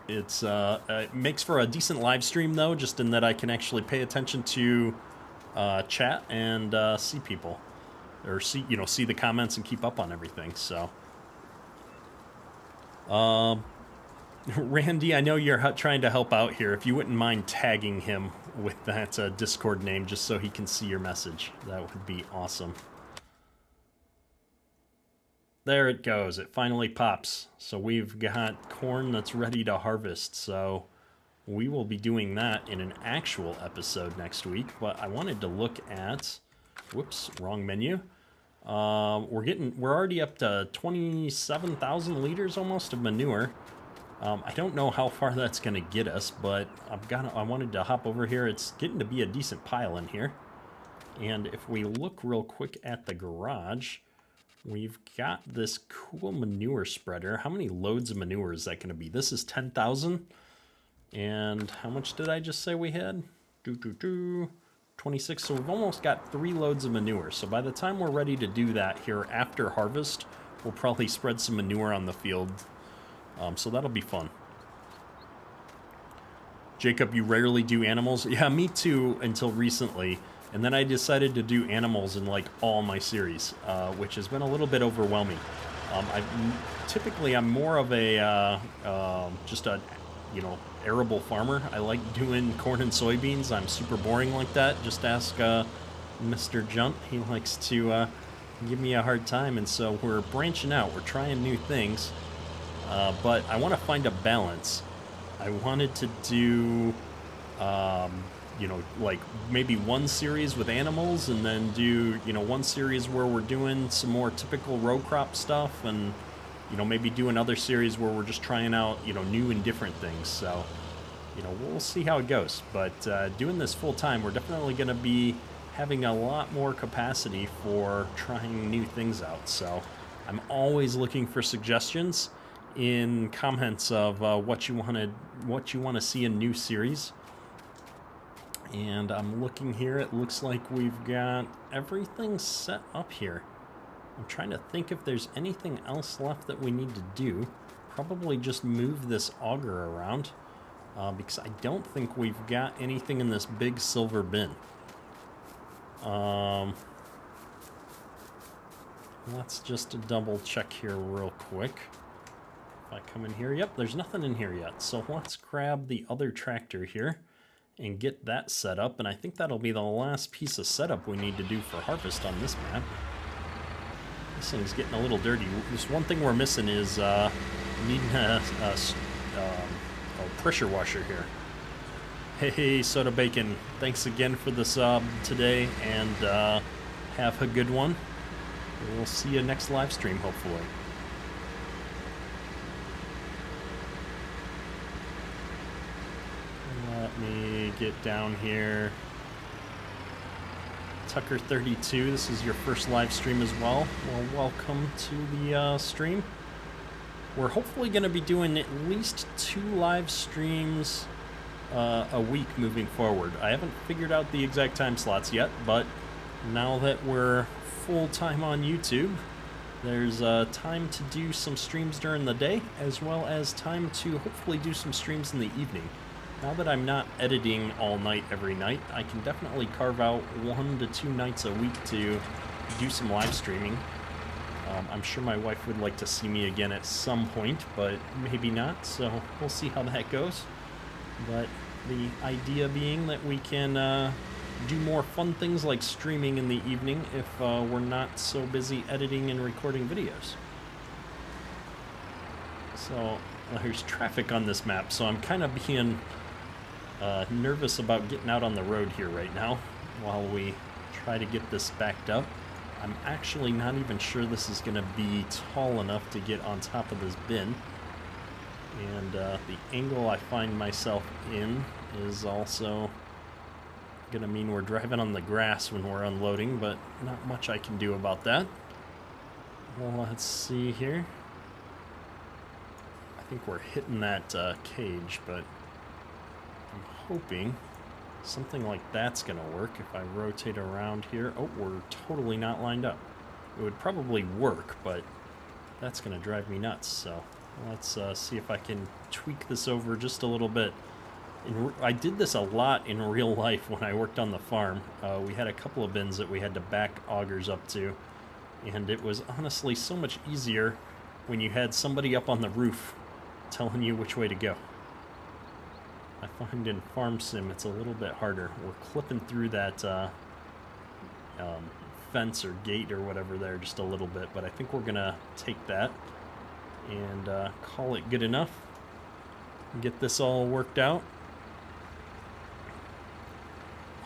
it makes for a decent live stream though, just in that I can actually pay attention to chat and see people, or see the comments and keep up on everything. So. Randy, I know you're trying to help out here. If you wouldn't mind tagging him with that Discord name just so he can see your message, that would be awesome. There it goes. It finally pops. So we've got corn that's ready to harvest. So we will be doing that in an actual episode next week. But I wanted to look at... Whoops, wrong menu. We're already up to 27,000 liters almost of manure. I don't know how far that's going to get us, but I wanted to hop over here. It's getting to be a decent pile in here. And if we look real quick at the garage, we've got this cool manure spreader. How many loads of manure is that going to be? This is 10,000. And how much did I just say we had? 26, so we've almost got 3 loads of manure. So by the time we're ready to do that here after harvest, we'll probably spread some manure on the field. So that'll be fun. Jacob, you rarely do animals? Yeah, me too, until recently. And then I decided to do animals in like all my series, which has been a little bit overwhelming. I'm more of a just a arable farmer. I like doing corn and soybeans. I'm super boring like that. Just ask Mr. Junt. He likes to give me a hard time, and so we're branching out. We're trying new things, but I want to find a balance. I wanted to do, you know, like maybe one series with animals and then do, you know, one series where we're doing some more typical row crop stuff and, you know, maybe do another series where we're just trying out, you know, new and different things. So, you know, we'll see how it goes. But doing this full time, we're definitely going to be having a lot more capacity for trying new things out. So I'm always looking for suggestions in comments of what you want to see in new series. And I'm looking here. It looks like we've got everything set up here. I'm trying to think if there's anything else left that we need to do. Probably just move this auger around because I don't think we've got anything in this big silver bin. Let's just double check here real quick. If I come in here, yep, there's nothing in here yet. So let's grab the other tractor here and get that set up. And I think that'll be the last piece of setup we need to do for harvest on this map. This thing's getting a little dirty. Just one thing we're missing is needing a pressure washer here. Hey, Soda Bacon, thanks again for the sub today, and have a good one. We'll see you next live stream, hopefully. Let me get down here. Tucker32, this is your first live stream as well. Well, welcome to the stream. We're hopefully going to be doing at least 2 live streams a week moving forward. I haven't figured out the exact time slots yet, but now that we're full-time on YouTube, there's time to do some streams during the day, as well as time to hopefully do some streams in the evening. Now that I'm not editing all night every night, I can definitely carve out 1 to 2 nights a week to do some live streaming. I'm sure my wife would like to see me again at some point, but maybe not, so we'll see how that goes. But the idea being that we can do more fun things like streaming in the evening if we're not so busy editing and recording videos. So there's traffic on this map, so I'm kind of being nervous about getting out on the road here right now while we try to get this backed up. I'm actually not even sure this is going to be tall enough to get on top of this bin. And the angle I find myself in is also going to mean we're driving on the grass when we're unloading, but not much I can do about that. Well, let's see here. I think we're hitting that cage, but I'm hoping something like that's going to work if I rotate around here. Oh, we're totally not lined up. It would probably work, but that's going to drive me nuts. So let's see if I can tweak this over just a little bit. I did this a lot in real life when I worked on the farm. We had a couple of bins that we had to back augers up to, and it was honestly so much easier when you had somebody up on the roof telling you which way to go. I find in Farm Sim it's a little bit harder. We're clipping through that fence or gate or whatever there just a little bit, but I think we're gonna take that and call it good enough. Get this all worked out.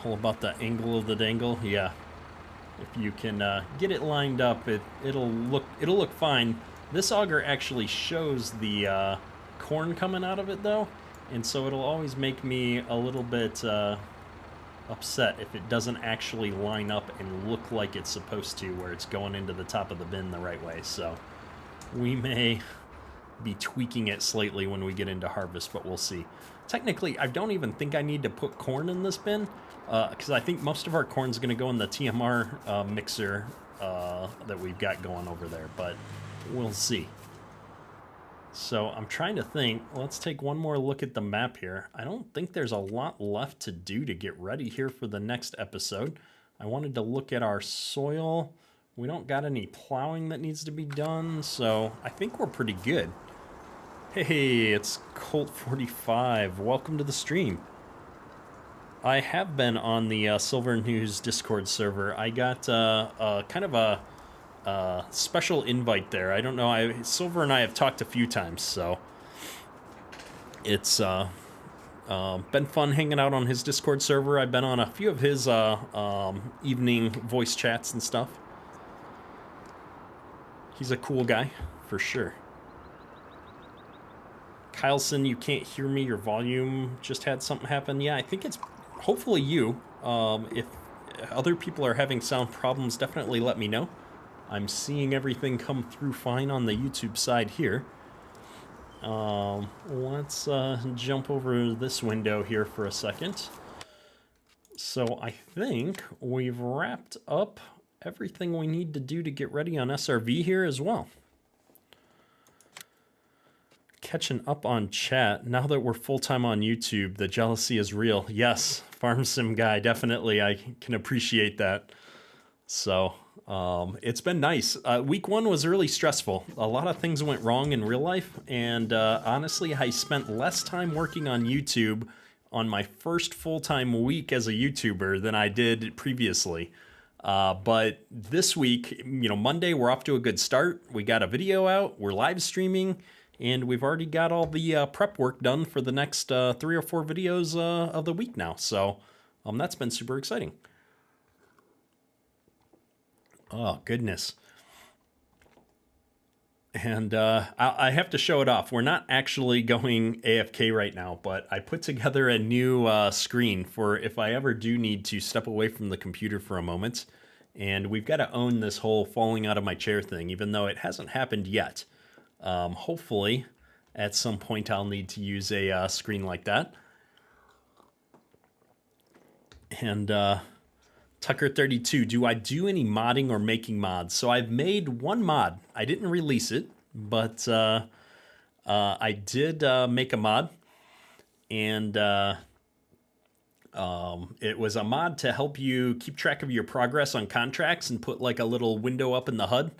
All about the angle of the dangle, yeah. If you can get it lined up, it'll look fine. This auger actually shows the corn coming out of it though, and so it'll always make me a little bit upset if it doesn't actually line up and look like it's supposed to, where it's going into the top of the bin the right way. So we may be tweaking it slightly when we get into harvest, but we'll see. Technically, I don't even think I need to put corn in this bin, because I think most of our corn is going to go in the TMR mixer that we've got going over there, but we'll see. So I'm trying to think. Let's take one more look at the map here. I don't think there's a lot left to do to get ready here for the next episode. I wanted to look at our soil. We don't got any plowing that needs to be done, so I think we're pretty good. Hey, it's Colt45. Welcome to the stream. I have been on the Silver News Discord server. I got kind of a special invite there. I don't know. Silver and I have talked a few times, so It's been fun hanging out on his Discord server. I've been on a few of his evening voice chats and stuff. He's a cool guy, for sure. Kyleson, you can't hear me. Your volume just had something happen. Yeah, I think it's hopefully you. If other people are having sound problems, definitely let me know. I'm seeing everything come through fine on the YouTube side here. Let's jump over this window here for a second. So I think we've wrapped up everything we need to do to get ready on SRV here as well. Catching up on chat. Now that we're full-time on YouTube, the jealousy is real. Yes, Farm Sim guy, definitely. I can appreciate that. So it's been nice. Week 1 was really stressful. A lot of things went wrong in real life, and honestly, I spent less time working on YouTube on my first full-time week as a YouTuber than I did previously. But this week, Monday, we're off to a good start. We got a video out, we're live streaming, and we've already got all the prep work done for the next 3 or 4 videos of the week now. So that's been super exciting. Oh, goodness. And I have to show it off. We're not actually going AFK right now, but I put together a new screen for if I ever do need to step away from the computer for a moment. And we've got to own this whole falling out of my chair thing, even though it hasn't happened yet. Hopefully, at some point, I'll need to use a screen like that. And Tucker32, do I do any modding or making mods? So I've made one mod. I didn't release it, but I did make a mod. And it was a mod to help you keep track of your progress on contracts and put like a little window up in the HUD.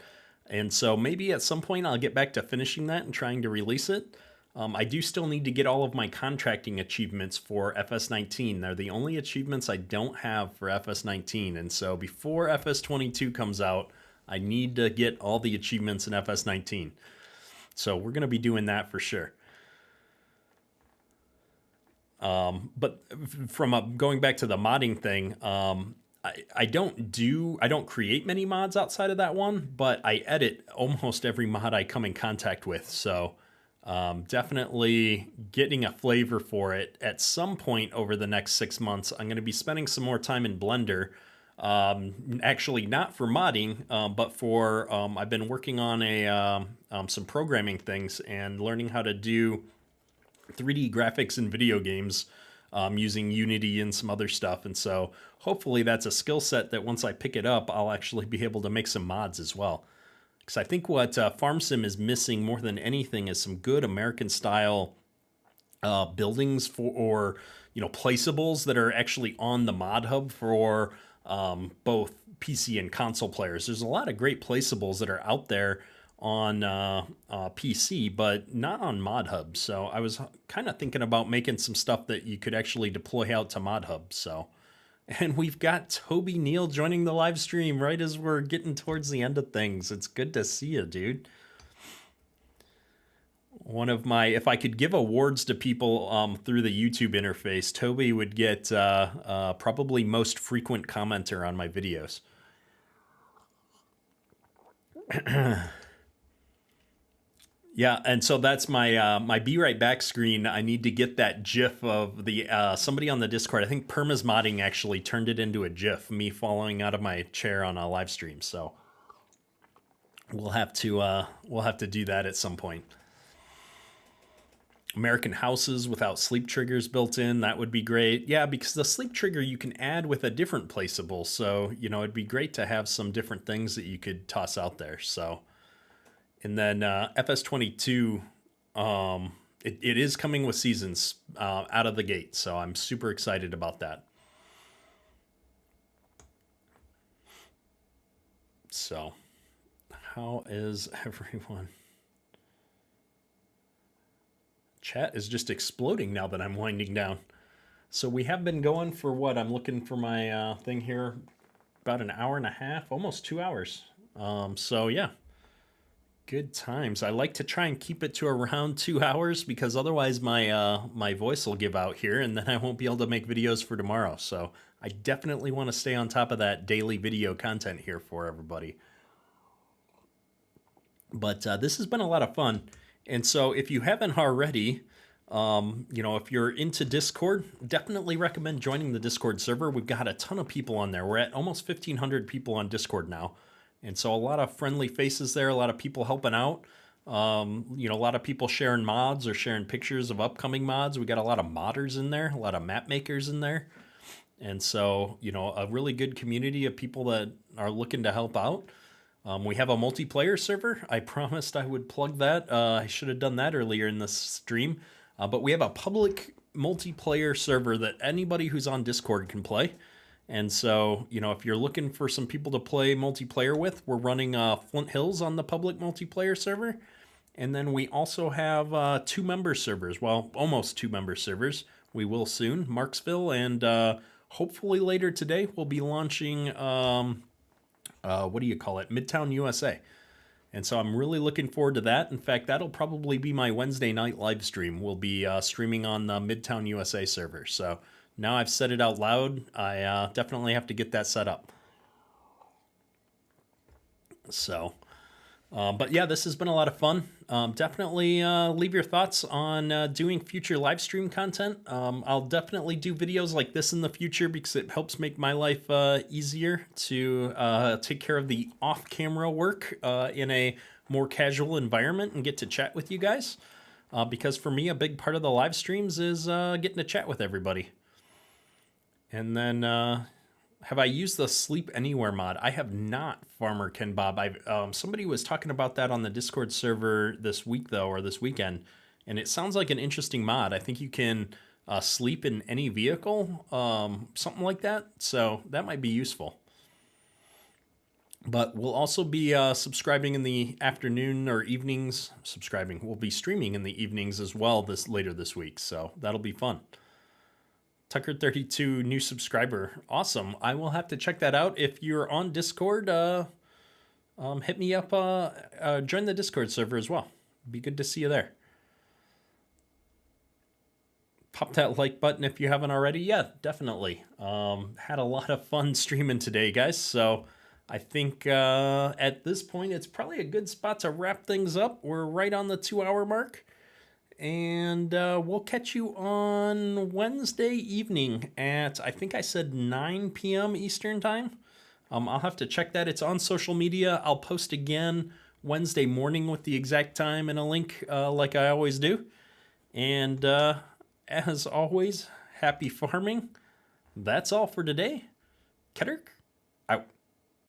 And so maybe at some point I'll get back to finishing that and trying to release it. I do still need to get all of my contracting achievements for FS19. They're the only achievements I don't have for FS19. And so before FS22 comes out, I need to get all the achievements in FS19. So we're going to be doing that for sure. But from going back to the modding thing, I don't create many mods outside of that one, but I edit almost every mod I come in contact with. So definitely getting a flavor for it. At some point over the next 6 months, I'm going to be spending some more time in Blender. Actually not for modding, but for I've been working on some programming things and learning how to do 3D graphics in video games using Unity and some other stuff. And so hopefully that's a skill set that once I pick it up, I'll actually be able to make some mods as well. Because I think what Farm Sim is missing more than anything is some good American style buildings or placeables that are actually on the mod hub for both PC and console players. There's a lot of great placeables that are out there on PC, but not on mod hub. So I was kind of thinking about making some stuff that you could actually deploy out to mod hub. So, and we've got Toby Neal joining the live stream right as we're getting towards the end of things. It's good to see you, dude. One of my, if I could give awards to people through the YouTube interface, Toby would get probably most frequent commenter on my videos. Yeah, and so that's my my Be Right Back screen. I need to get that GIF of the somebody on the Discord. I think Perma's Modding actually turned it into a GIF, me falling out of my chair on a live stream. So we'll have to do that at some point. American houses without sleep triggers built in, that would be great. Yeah, because the sleep trigger you can add with a different placeable. So it'd be great to have some different things that you could toss out there. So. And then FS22, it is coming with seasons out of the gate, so I'm super excited about that. So, how is everyone? Chat is just exploding now that I'm winding down. So we have been going for what? I'm looking for my thing here, about an hour and a half, almost 2 hours. So yeah. Good times. I like to try and keep it to around 2 hours because otherwise my voice will give out here and then I won't be able to make videos for tomorrow. So I definitely want to stay on top of that daily video content here for everybody. But this has been a lot of fun. And so if you haven't already, if you're into Discord, definitely recommend joining the Discord server. We've got a ton of people on there. We're at almost 1,500 people on Discord now. And so a lot of friendly faces there, a lot of people helping out. A lot of people sharing mods or sharing pictures of upcoming mods. We got a lot of modders in there, a lot of map makers in there. And so, a really good community of people that are looking to help out. We have a multiplayer server. I promised I would plug that. I should have done that earlier in this stream. But we have a public multiplayer server that anybody who's on Discord can play. And so, if you're looking for some people to play multiplayer with, we're running Flint Hills on the public multiplayer server. And then we also have 2 member servers. Well, almost 2 member servers. We will soon, Marksville. And hopefully later today, we'll be launching, Midtown USA. And so I'm really looking forward to that. In fact, that'll probably be my Wednesday night live stream. We'll be streaming on the Midtown USA server. So now I've said it out loud, I definitely have to get that set up. So, but yeah, this has been a lot of fun. Definitely leave your thoughts on doing future live stream content. I'll definitely do videos like this in the future because it helps make my life easier to take care of the off-camera work in a more casual environment and get to chat with you guys. Because for me, a big part of the live streams is getting to chat with everybody. And then, have I used the Sleep Anywhere mod? I have not, Farmer Ken Bob. Somebody was talking about that on the Discord server this week, though, or this weekend, and it sounds like an interesting mod. I think you can sleep in any vehicle, something like that, so that might be useful. But we'll also be subscribing in the afternoon or evenings. We'll be streaming in the evenings as well later this week, so that'll be fun. Tucker32, new subscriber. Awesome. I will have to check that out. If you're on Discord, hit me up. Join the Discord server as well. Be good to see you there. Pop that like button if you haven't already. Yeah, definitely. Had a lot of fun streaming today, guys. So I think at this point, it's probably a good spot to wrap things up. We're right on the 2-hour mark. And we'll catch you on Wednesday evening at, I think I said 9 p.m. Eastern time. I'll have to check that. It's on social media. I'll post again Wednesday morning with the exact time and a link like I always do. And as always, happy farming. That's all for today. Keterk.